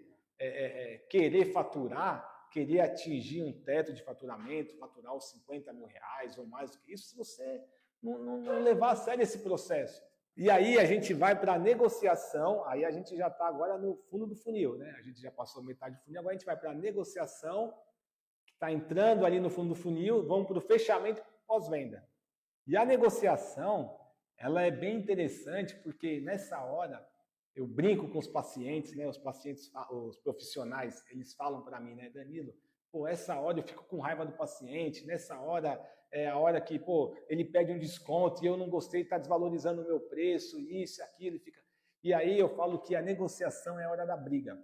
querer faturar, querer atingir um teto de faturamento, faturar os 50 mil reais ou mais do que isso, se você não levar a sério esse processo. E aí a gente vai para a negociação, aí a gente já está agora no fundo do funil, né? A gente já passou metade do funil, agora a gente vai para a negociação, que está entrando ali no fundo do funil, vamos para o fechamento pós-venda. E a negociação, ela é bem interessante, porque nessa hora, eu brinco com os pacientes, né? Os pacientes, os profissionais, eles falam para mim, né, Danilo, pô, essa hora eu fico com raiva do paciente, nessa hora é a hora que, pô, ele pede um desconto e eu não gostei, está desvalorizando o meu preço, isso, aquilo, fica... E aí eu falo que a negociação é a hora da briga.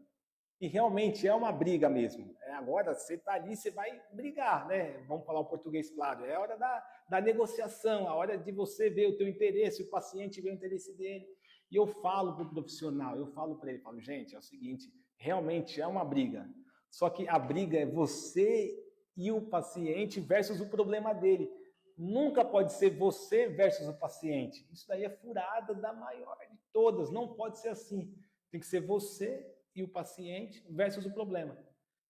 E realmente é uma briga mesmo. Agora você está ali, você vai brigar, né? Vamos falar o português claro. É a hora da negociação, a hora de você ver o teu interesse, o paciente ver o interesse dele. E eu falo para o profissional, eu falo para ele, falo, gente, é o seguinte, realmente é uma briga. Só que a briga é você e o paciente versus o problema dele. Nunca pode ser você versus o paciente. Isso daí é furada da maior de todas. Não pode ser assim. Tem que ser você e o paciente versus o problema.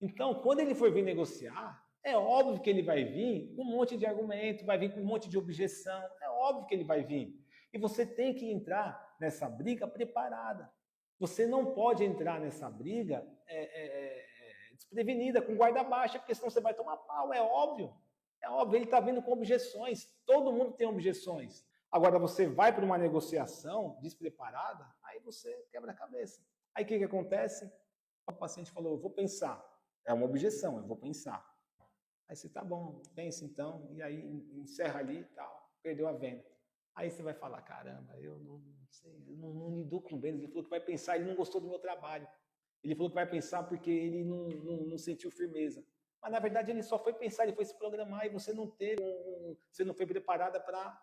Então, quando ele for vir negociar, é óbvio que ele vai vir com um monte de argumento, vai vir com um monte de objeção. É óbvio que ele vai vir. E você tem que entrar nessa briga preparada. Você não pode entrar nessa briga desprevenida, com guarda baixa, porque senão você vai tomar pau, é óbvio. É óbvio, ele está vindo com objeções. Todo mundo tem objeções. Agora, você vai para uma negociação despreparada, aí você quebra a cabeça. Aí o que acontece? O paciente falou, eu vou pensar. É uma objeção, eu vou pensar. Aí você, tá bom, pensa então, e aí encerra ali e tal, perdeu a venda. Aí você vai falar, caramba, eu não sei, eu não lido com vendas. Ele falou que vai pensar, ele não gostou do meu trabalho. Ele falou que vai pensar porque ele não sentiu firmeza. Mas, na verdade, ele só foi pensar, ele foi se programar e você não teve, você não foi preparada para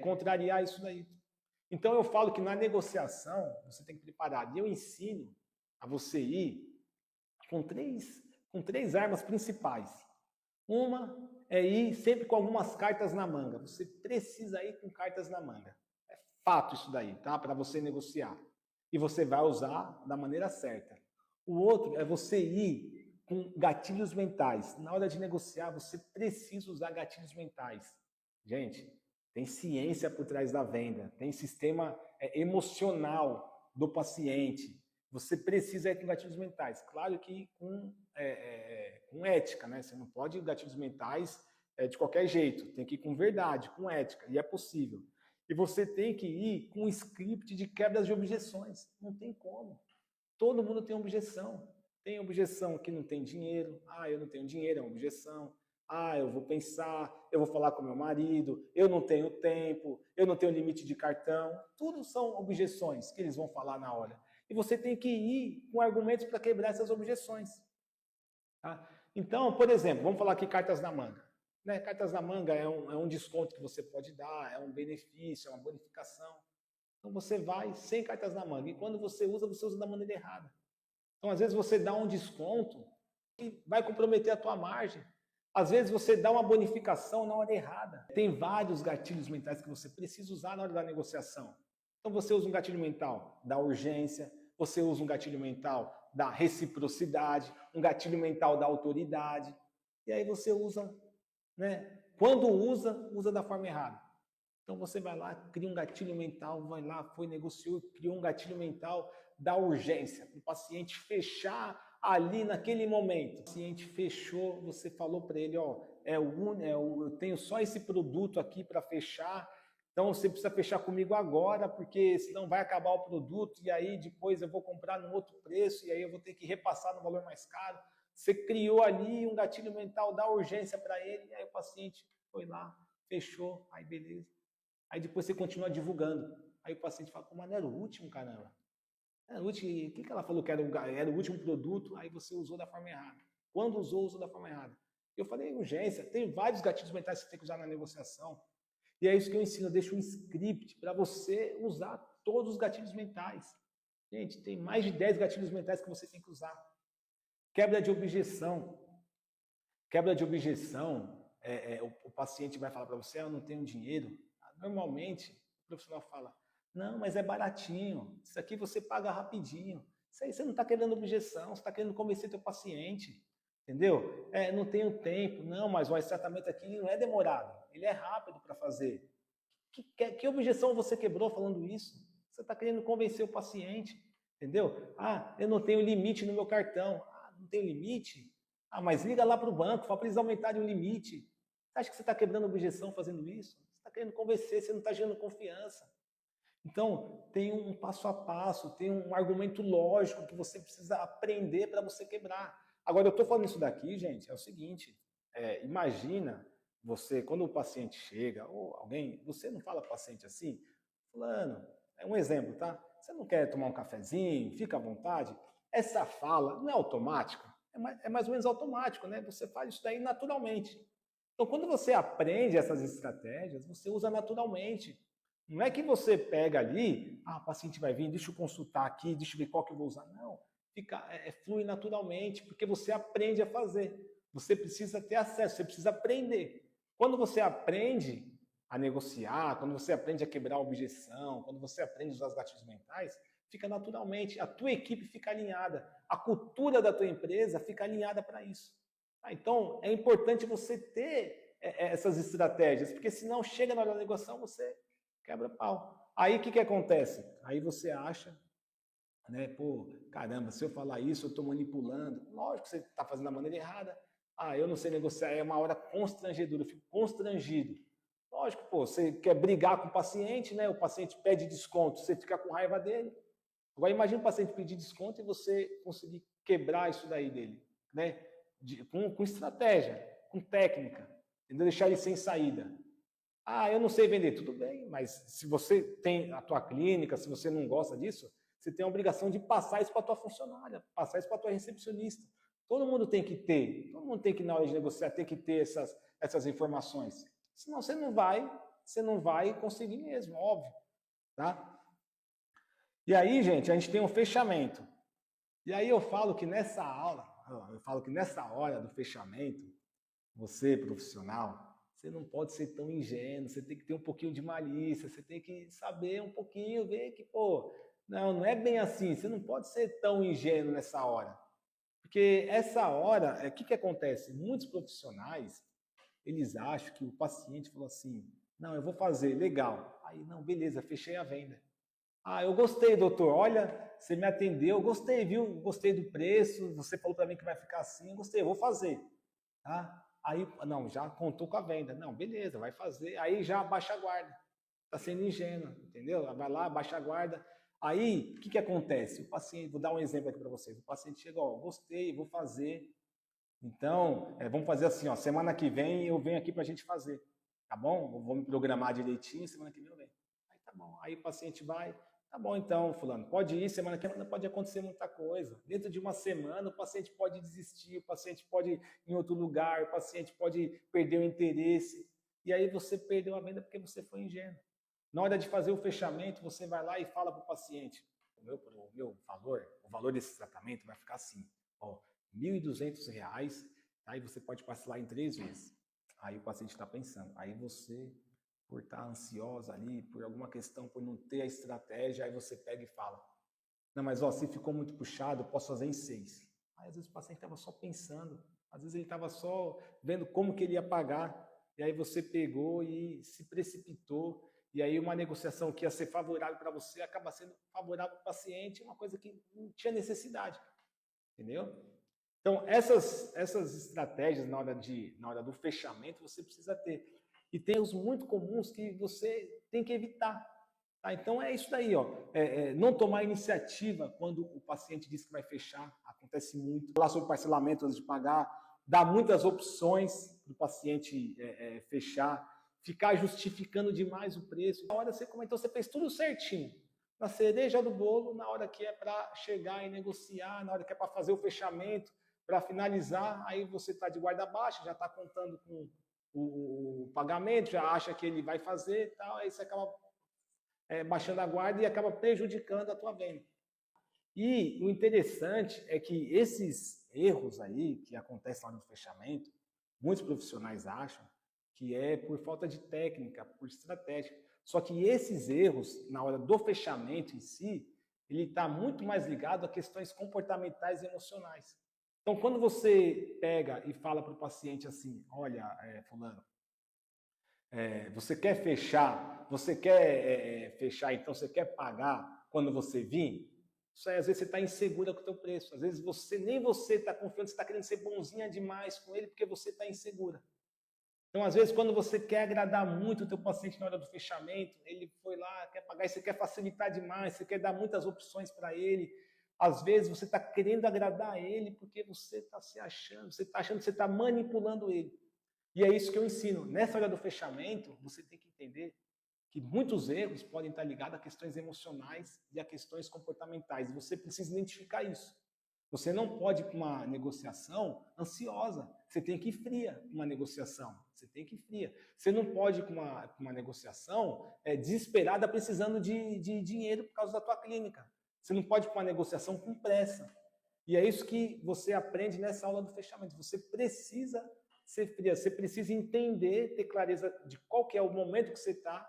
contrariar isso daí. Então, eu falo que na negociação, você tem que preparar. E eu ensino a você ir com três armas principais. Uma é ir sempre com algumas cartas na manga. Você precisa ir com cartas na manga. É fato isso daí, tá? Para você negociar. E você vai usar da maneira certa. O outro é você ir com gatilhos mentais. Na hora de negociar, você precisa usar gatilhos mentais. Gente, tem ciência por trás da venda, tem sistema emocional do paciente. Você precisa ir com gatilhos mentais. Claro que com ética, né? Você não pode ir com gatilhos mentais de qualquer jeito. Tem que ir com verdade, com ética, e é possível. E você tem que ir com um script de quebras de objeções. Não tem como. Todo mundo tem objeção. Tem objeção que não tem dinheiro. Ah, eu não tenho dinheiro, é uma objeção. Ah, eu vou pensar, eu vou falar com meu marido, eu não tenho tempo, eu não tenho limite de cartão. Tudo são objeções que eles vão falar na hora. E você tem que ir com argumentos para quebrar essas objeções. Tá? Então, por exemplo, vamos falar aqui cartas na manga. Né? Cartas na manga é um desconto que você pode dar, é um benefício, é uma bonificação. Então você vai sem cartas na manga. E quando você usa da maneira errada. Então, às vezes, você dá um desconto que vai comprometer a tua margem. Às vezes, você dá uma bonificação na hora errada. Tem vários gatilhos mentais que você precisa usar na hora da negociação. Então, você usa um gatilho mental da urgência, você usa um gatilho mental da reciprocidade, um gatilho mental da autoridade. E aí você usa, né? Quando usa da forma errada. Então você vai lá, cria um gatilho mental, vai lá, negociou, criou um gatilho mental da urgência, para o paciente fechar ali naquele momento. O paciente fechou, você falou para ele, ó, eu tenho só esse produto aqui para fechar, então você precisa fechar comigo agora, porque senão vai acabar o produto e aí depois eu vou comprar num outro preço e aí eu vou ter que repassar no valor mais caro. Você criou ali um gatilho mental da urgência para ele, e aí o paciente foi lá, fechou, aí beleza. Aí depois você continua divulgando. Aí o paciente fala, pô, mas não era o último, caramba. O que ela falou que era o último produto, aí você usou da forma errada. Quando usou da forma errada. Eu falei, urgência, tem vários gatilhos mentais que você tem que usar na negociação. E é isso que eu ensino, eu deixo um script para você usar todos os gatilhos mentais. Gente, tem mais de 10 gatilhos mentais que você tem que usar. Quebra de objeção. Quebra de objeção, o paciente vai falar para você, eu não tenho dinheiro. Normalmente, o profissional fala, não, mas é baratinho, isso aqui você paga rapidinho. Isso aí você não está querendo objeção, você está querendo convencer teu paciente. Entendeu? Não tenho tempo. Não, mas o tratamento aqui não é demorado, ele é rápido para fazer. Que objeção você quebrou falando isso? Você está querendo convencer o paciente, entendeu? Ah, eu não tenho limite no meu cartão. Ah, não tem limite? Ah, mas liga lá para o banco, fala para eles aumentarem o limite. Você acha que você está quebrando objeção fazendo isso? Você está querendo convencer, você não está gerando confiança. Então, tem um passo a passo, tem um argumento lógico que você precisa aprender para você quebrar. Agora, eu estou falando isso daqui, gente, é o seguinte, imagina você, quando o paciente chega, ou alguém, você não fala para o paciente assim, fulano, é um exemplo, tá? Você não quer tomar um cafezinho, fica à vontade? Essa fala não é automática, é mais ou menos automático, né? Você faz isso daí naturalmente. Então, quando você aprende essas estratégias, você usa naturalmente. Não é que você pega ali, o paciente vai vir, deixa eu consultar aqui, deixa eu ver qual que eu vou usar. Não, flui naturalmente, porque você aprende a fazer. Você precisa ter acesso, você precisa aprender. Quando você aprende a negociar, quando você aprende a quebrar a objeção, quando você aprende a usar os gatilhos mentais, fica naturalmente, a tua equipe fica alinhada, a cultura da tua empresa fica alinhada para isso. Então, é importante você ter essas estratégias, porque senão chega na hora da negociação, você quebra pau. Aí o que acontece? Aí você acha, né, pô, caramba, se eu falar isso, eu estou manipulando. Lógico que você está fazendo da maneira errada. Eu não sei negociar, é uma hora constrangedora, eu fico constrangido. Lógico, pô, você quer brigar com o paciente, né? O paciente pede desconto, você fica com raiva dele. Agora imagina o paciente pedir desconto e você conseguir quebrar isso daí dele, né? Com estratégia, com técnica, entendeu? Deixar ele sem saída. Eu não sei vender, tudo bem, mas se você tem a tua clínica, se você não gosta disso, você tem a obrigação de passar isso para a tua funcionária, passar isso para a tua recepcionista. Todo mundo tem que ter, todo mundo tem que, na hora de negociar, tem que ter essas informações. Senão você não vai conseguir mesmo, óbvio. Tá? E aí, gente, a gente tem um fechamento. E aí eu falo que nessa hora do fechamento, você, profissional, você não pode ser tão ingênuo, você tem que ter um pouquinho de malícia, você tem que saber um pouquinho, ver que, não é bem assim, você não pode ser tão ingênuo nessa hora. Porque essa hora, o que acontece? Muitos profissionais, eles acham que o paciente falou assim, não, eu vou fazer, legal. Aí, não, beleza, fechei a venda. Eu gostei, doutor, olha, você me atendeu, gostei, viu? Gostei do preço, você falou para mim que vai ficar assim, gostei, eu vou fazer. Tá? Aí, não, já contou com a venda. Não, beleza, vai fazer. Aí já abaixa a guarda. Está sendo ingênuo, entendeu? Vai lá, abaixa a guarda. Aí, o que acontece? O paciente, vou dar um exemplo aqui para vocês. O paciente chega, gostei, vou fazer. Então, vamos fazer assim, semana que vem eu venho aqui para a gente fazer. Tá bom? Eu vou me programar direitinho, semana que vem eu venho. Aí tá bom. Aí o paciente vai, tá bom então, fulano, pode ir, semana que vem pode acontecer muita coisa. Dentro de uma semana o paciente pode desistir, o paciente pode ir em outro lugar, o paciente pode perder o interesse. E aí você perdeu a venda porque você foi ingênuo. Na hora de fazer o fechamento, você vai lá e fala para o paciente, o valor desse tratamento vai ficar assim, R$ 1.200, aí você pode parcelar em 3 vezes. Aí o paciente está pensando, aí você, por estar ansiosa ali, por alguma questão, por não ter a estratégia, aí você pega e fala, não, mas se ficou muito puxado, eu posso fazer em 6. Aí às vezes o paciente estava só pensando, às vezes ele estava só vendo como que ele ia pagar, e aí você pegou e se precipitou, e aí uma negociação que ia ser favorável para você acaba sendo favorável para o paciente, uma coisa que não tinha necessidade, entendeu? Então, essas estratégias na hora do fechamento você precisa ter. E tem os muito comuns que você tem que evitar. Tá? Então, é isso daí. Não tomar iniciativa quando o paciente diz que vai fechar. Acontece muito. Falar sobre parcelamento antes de pagar. Dar muitas opções para o paciente fechar. Ficar justificando demais o preço. Na hora você comentou, você fez tudo certinho. na cereja do bolo, na hora que é para chegar e negociar, na hora que é para fazer o fechamento, para finalizar, aí você está de guarda baixa, já está contando com o pagamento, já acha que ele vai fazer e tal, aí você acaba baixando a guarda e acaba prejudicando a tua venda. E o interessante é que esses erros aí que acontecem lá no fechamento, muitos profissionais acham que é por falta de técnica, por estratégia. Só que esses erros, na hora do fechamento em si, ele está muito mais ligado a questões comportamentais e emocionais. Então, quando você pega e fala para o paciente assim, olha, fulano, você quer fechar, então você quer pagar quando você vir? Isso aí, às vezes você está insegura com o teu preço, às vezes nem você está confiante, você está querendo ser bonzinha demais com ele porque você está insegura. Então, às vezes, quando você quer agradar muito o teu paciente na hora do fechamento, ele foi lá, quer pagar, e você quer facilitar demais, você quer dar muitas opções para ele. Às vezes, você está querendo agradar ele porque você está se achando, você está achando que você está manipulando ele. E é isso que eu ensino. Nessa hora do fechamento, você tem que entender que muitos erros podem estar ligados a questões emocionais e a questões comportamentais. E você precisa identificar isso. Você não pode ir para uma negociação ansiosa. Você tem que ir fria uma negociação. Você tem que ir fria. Você não pode ir para uma negociação desesperada, precisando de dinheiro por causa da tua clínica. Você não pode ir para uma negociação com pressa. E é isso que você aprende nessa aula do fechamento. Você precisa ser fria. Você precisa entender, ter clareza de qual que é o momento que você está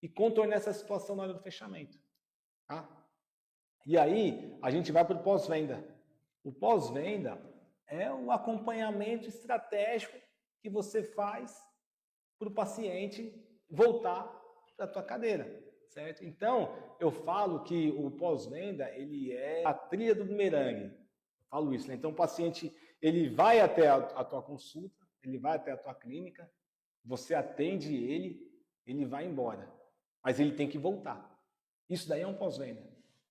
e contornar essa situação na hora do fechamento. Tá? E aí, a gente vai para o pós-venda. O pós-venda é o acompanhamento estratégico que você faz para o paciente voltar para a tua cadeira, certo? Então, eu falo que o pós-venda, ele é a trilha do bumerangue. Eu falo isso, né? Então, o paciente, ele vai até a tua consulta, ele vai até a tua clínica, você atende ele vai embora. Mas ele tem que voltar. Isso daí é um pós-venda.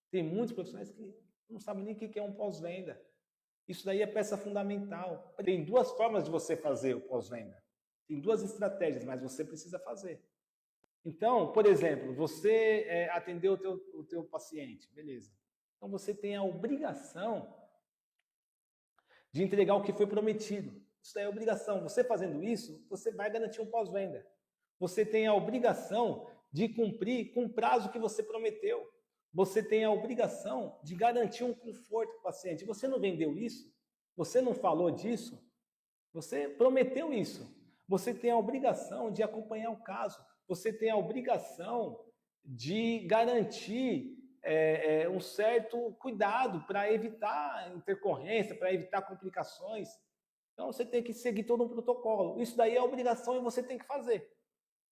Tem muitos profissionais que não sabem nem o que é um pós-venda. Isso daí é peça fundamental. Tem duas formas de você fazer o pós-venda. Tem duas estratégias, mas você precisa fazer. Então, por exemplo, você atendeu o teu paciente, beleza. Então você tem a obrigação de entregar o que foi prometido. Isso daí é obrigação. Você fazendo isso, você vai garantir um pós-venda. Você tem a obrigação de cumprir com o prazo que você prometeu. Você tem a obrigação de garantir um conforto para o paciente. Você não vendeu isso? Você não falou disso? Você prometeu isso. Você tem a obrigação de acompanhar o caso. Você tem a obrigação de garantir um certo cuidado para evitar intercorrência, para evitar complicações. Então você tem que seguir todo um protocolo. Isso daí é obrigação e você tem que fazer.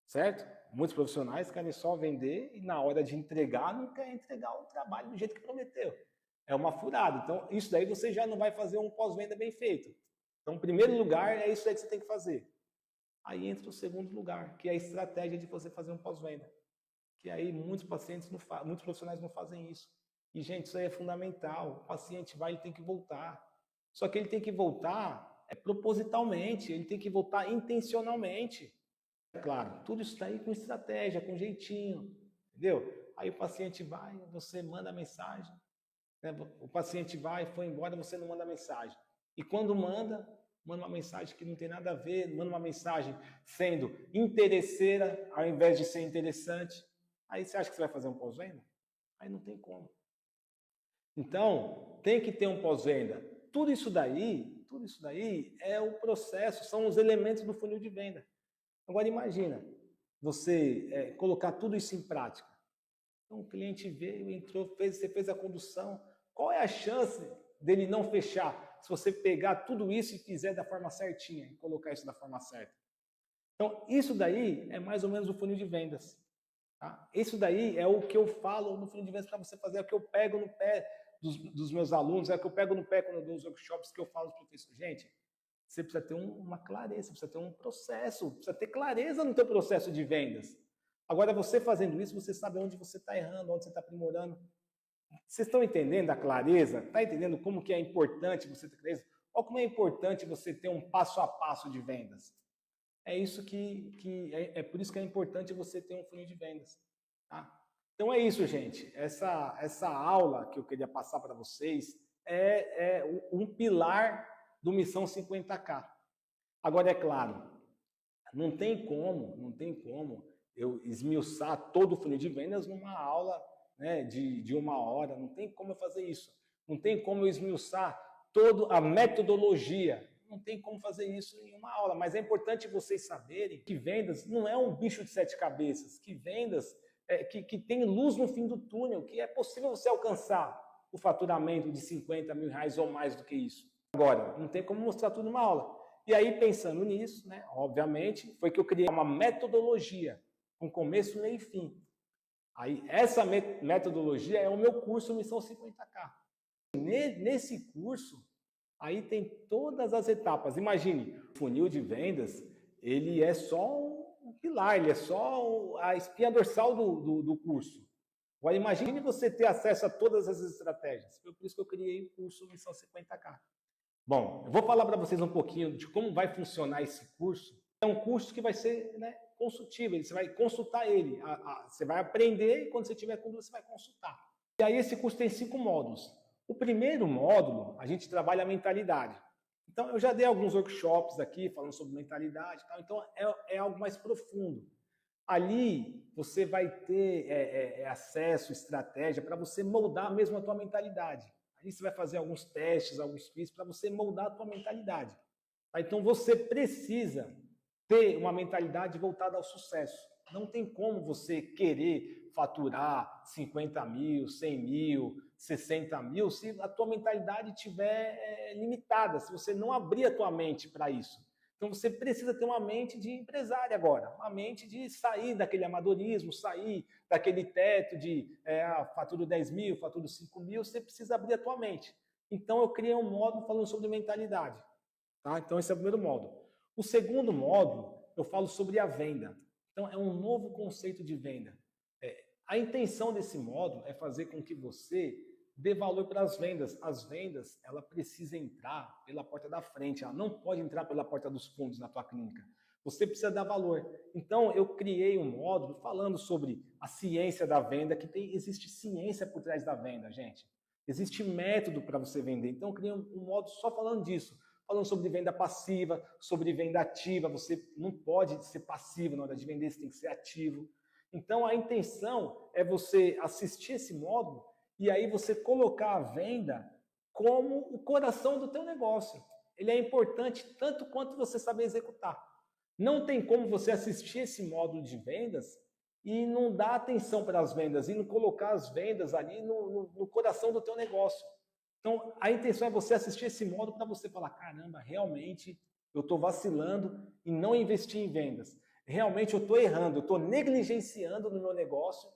Certo? Muitos profissionais querem só vender e na hora de entregar não quer entregar o trabalho do jeito que prometeu. É uma furada. Então, isso daí você já não vai fazer um pós-venda bem feito. Então, em primeiro lugar, é isso aí que você tem que fazer. Aí entra o segundo lugar, que é a estratégia de você fazer um pós-venda. Que aí muitos profissionais não fazem isso. E, gente, isso aí é fundamental. O paciente vai, ele tem que voltar. Só que ele tem que voltar propositalmente, ele tem que voltar intencionalmente. Claro, tudo isso daí com estratégia, com jeitinho, entendeu? Aí o paciente vai, você manda mensagem, né? O paciente vai, foi embora, você não manda mensagem. E quando manda uma mensagem que não tem nada a ver, manda uma mensagem sendo interesseira ao invés de ser interessante. Aí você acha que você vai fazer um pós-venda? Aí não tem como. Então, tem que ter um pós-venda. Tudo isso daí é o processo, são os elementos do funil de venda. Agora imagina, você colocar tudo isso em prática. Então o cliente veio, entrou, você fez a condução. Qual é a chance dele não fechar se você pegar tudo isso e fizer da forma certinha e colocar isso da forma certa? Então isso daí é mais ou menos o funil de vendas. Tá? Isso daí é o que eu falo no funil de vendas para você fazer, é o que eu pego no pé dos meus alunos, é o que eu pego no pé quando eu dou os workshops que eu falo para os professores. Gente, você precisa ter uma clareza, você precisa ter um processo, precisa ter clareza no teu processo de vendas. Agora, você fazendo isso, você sabe onde você está errando, onde você está aprimorando. Vocês estão entendendo a clareza? Está entendendo como que é importante você ter clareza? Ou como é importante você ter um passo a passo de vendas? É isso é por isso que é importante você ter um funil de vendas. Tá? Então é isso, gente. Essa aula que eu queria passar para vocês é um pilar do Missão 50K. Agora, é claro, não tem como eu esmiuçar todo o funil de vendas numa aula, né, de 1 hora. Não tem como eu fazer isso. Não tem como eu esmiuçar toda a metodologia. Não tem como fazer isso em uma aula. Mas é importante vocês saberem que vendas não é um bicho de 7 cabeças. Que vendas que tem luz no fim do túnel, que é possível você alcançar o faturamento de 50 mil reais ou mais do que isso. Agora, não tem como mostrar tudo numa aula. E aí, pensando nisso, né, obviamente, foi que eu criei uma metodologia, com começo, meio e fim. Aí, essa metodologia é o meu curso Missão 50K. Nesse curso, aí tem todas as etapas. Imagine, o funil de vendas, ele é só um pilar, ele é só a espinha dorsal do curso. Agora, imagine você ter acesso a todas as estratégias. Foi por isso que eu criei o curso Missão 50K. Bom, eu vou falar para vocês um pouquinho de como vai funcionar esse curso. É um curso que vai ser, né, consultivo, você vai consultar ele. Você vai aprender e quando você tiver dúvida, você vai consultar. E aí esse curso tem 5 módulos. O primeiro módulo, a gente trabalha a mentalidade. Então, eu já dei alguns workshops aqui falando sobre mentalidade e tal, então é algo mais profundo. Ali, você vai ter acesso, estratégia para você moldar mesmo a tua mentalidade. Ali você vai fazer alguns testes, alguns quiz para você moldar a tua mentalidade. Tá? Então, você precisa ter uma mentalidade voltada ao sucesso. Não tem como você querer faturar 50 mil, 100 mil, 60 mil, se a tua mentalidade estiver limitada, se você não abrir a tua mente para isso. Então você precisa ter uma mente de empresário agora, uma mente de sair daquele amadorismo, sair daquele teto de faturo 10 mil, faturo 5 mil, você precisa abrir a tua mente. Então eu criei um módulo falando sobre mentalidade. Tá? Então esse é o primeiro módulo. O segundo módulo, eu falo sobre a venda. Então é um novo conceito de venda. A intenção desse módulo é fazer com que você dê valor para as vendas. As vendas, ela precisa entrar pela porta da frente, ela não pode entrar pela porta dos fundos na tua clínica. Você precisa dar valor. Então, eu criei um módulo falando sobre a ciência da venda, que existe ciência por trás da venda, gente. Existe método para você vender. Então, eu criei um módulo só falando disso. Falando sobre venda passiva, sobre venda ativa. Você não pode ser passivo na hora de vender, você tem que ser ativo. Então, a intenção é você assistir esse módulo e aí você colocar a venda como o coração do teu negócio. Ele é importante tanto quanto você saber executar. Não tem como você assistir esse módulo de vendas e não dar atenção para as vendas e não colocar as vendas ali no coração do teu negócio. Então, a intenção é você assistir esse módulo para você falar, caramba, realmente eu estou vacilando em não investir em vendas. Realmente eu estou errando, eu estou negligenciando no meu negócio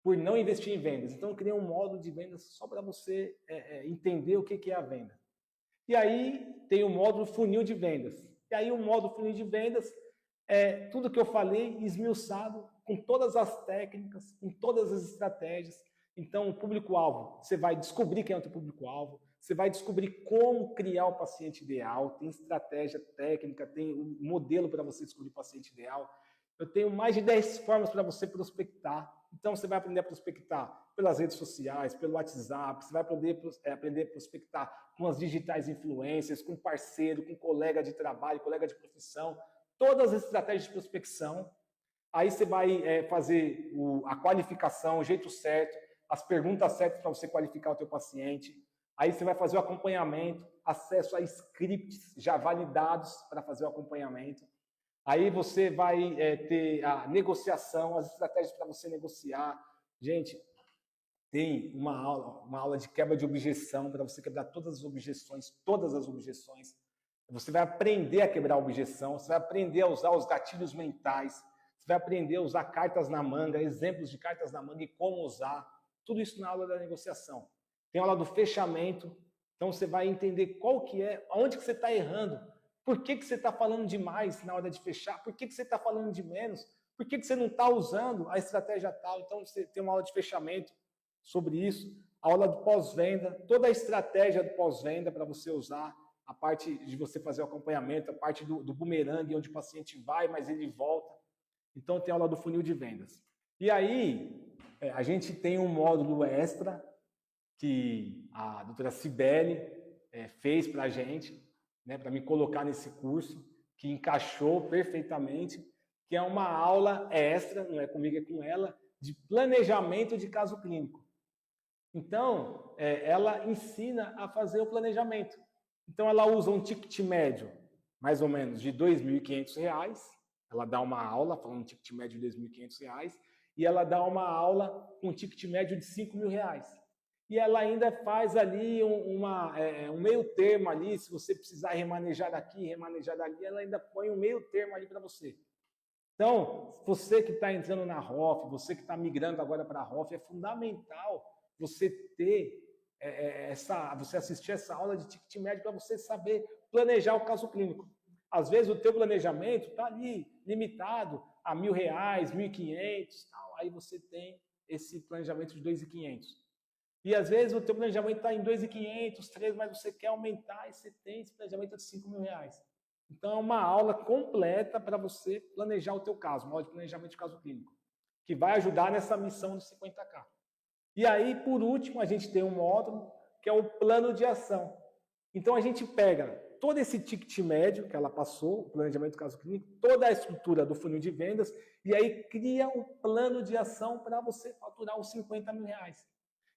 por não investir em vendas. Então, eu criei um módulo de vendas só para você entender o que é a venda. E aí, tem o módulo funil de vendas. E aí, o módulo funil de vendas é tudo que eu falei esmiuçado, com todas as técnicas, com todas as estratégias. Então, o público-alvo, você vai descobrir quem é o teu público-alvo, você vai descobrir como criar o paciente ideal, tem estratégia técnica, tem um modelo para você descobrir o paciente ideal. Eu tenho mais de 10 formas para você prospectar. Então, você vai aprender a prospectar pelas redes sociais, pelo WhatsApp, você vai aprender a prospectar com as digitais influencers, com parceiro, com colega de trabalho, colega de profissão, todas as estratégias de prospecção. Aí você vai fazer a qualificação, o jeito certo, as perguntas certas para você qualificar o teu paciente. Aí você vai fazer o acompanhamento, acesso a scripts já validados para fazer o acompanhamento. Aí você vai ter a negociação, as estratégias para você negociar. Gente, tem uma aula de quebra de objeção para você quebrar todas as objeções, todas as objeções. Você vai aprender a quebrar a objeção, você vai aprender a usar os gatilhos mentais, você vai aprender a usar cartas na manga, exemplos de cartas na manga e como usar. Tudo isso na aula da negociação. Tem a aula do fechamento, então você vai entender qual que aonde que você está errando, por que você está falando demais na hora de fechar, por que você está falando de menos, por que você não está usando a estratégia tal. Então você tem uma aula de fechamento sobre isso, a aula do pós-venda, toda a estratégia do pós-venda para você usar, a parte de você fazer o acompanhamento, a parte do bumerangue, onde o paciente vai, mas ele volta. Então tem a aula do funil de vendas. E aí, A gente tem um módulo extra que a doutora Cibele fez para a gente, né, para me colocar nesse curso, que encaixou perfeitamente, que é uma aula extra, não é comigo, é com ela, de planejamento de caso clínico. Então, ela ensina a fazer o planejamento. Então, ela usa um ticket médio, mais ou menos, de R$ 2.500. Ela dá uma aula falando um ticket médio de R$ 2.500, e ela dá uma aula com um ticket médio de R$ 5.000. E ela ainda faz ali um meio termo ali, se você precisar remanejar daqui, remanejar dali, ela ainda põe um meio termo ali para você. Então, você que está entrando na ROF, você que está migrando agora para a ROF, é fundamental você ter você assistir essa aula de ticket médio para você saber planejar o caso clínico. Às vezes o teu planejamento está ali limitado a R$ 1.000, R$ 1.500, tal. Aí você tem esse planejamento de 2.500. E às vezes o teu planejamento está em 2.500, 3, mas você quer aumentar e você tem esse planejamento de R$ 5.000. Então é uma aula completa para você planejar o teu caso, uma aula de planejamento de caso clínico, que vai ajudar nessa missão dos 50K. E aí, por último, a gente tem um módulo que é o plano de ação. Então a gente pega todo esse ticket médio que ela passou, o planejamento do caso clínico, toda a estrutura do funil de vendas, e aí cria um plano de ação para você faturar os R$ 50.000.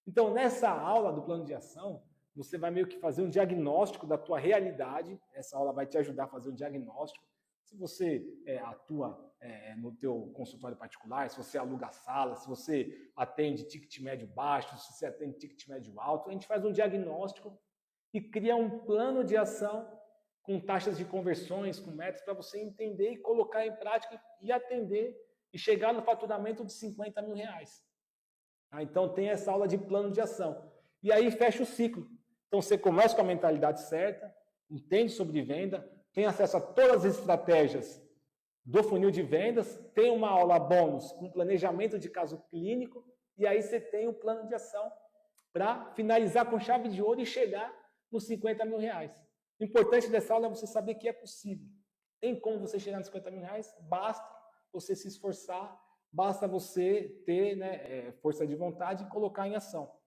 Então, nessa aula do plano de ação, você vai meio que fazer um diagnóstico da tua realidade. Essa aula vai te ajudar a fazer um diagnóstico. Se você atua no teu consultório particular, se você aluga sala, se você atende ticket médio baixo, se você atende ticket médio alto, a gente faz um diagnóstico e cria um plano de ação com taxas de conversões, com metas, para você entender e colocar em prática e atender e chegar no faturamento de R$ 50.000. Então tem essa aula de plano de ação. E aí fecha o ciclo. Então você começa com a mentalidade certa, entende sobre venda, tem acesso a todas as estratégias do funil de vendas, tem uma aula bônus com planejamento de caso clínico, e aí você tem o plano de ação para finalizar com chave de ouro e chegar nos R$ 50.000. O importante dessa aula é você saber que é possível. Tem como você chegar nos R$ 50.000? Basta você se esforçar, basta você ter força de vontade e colocar em ação.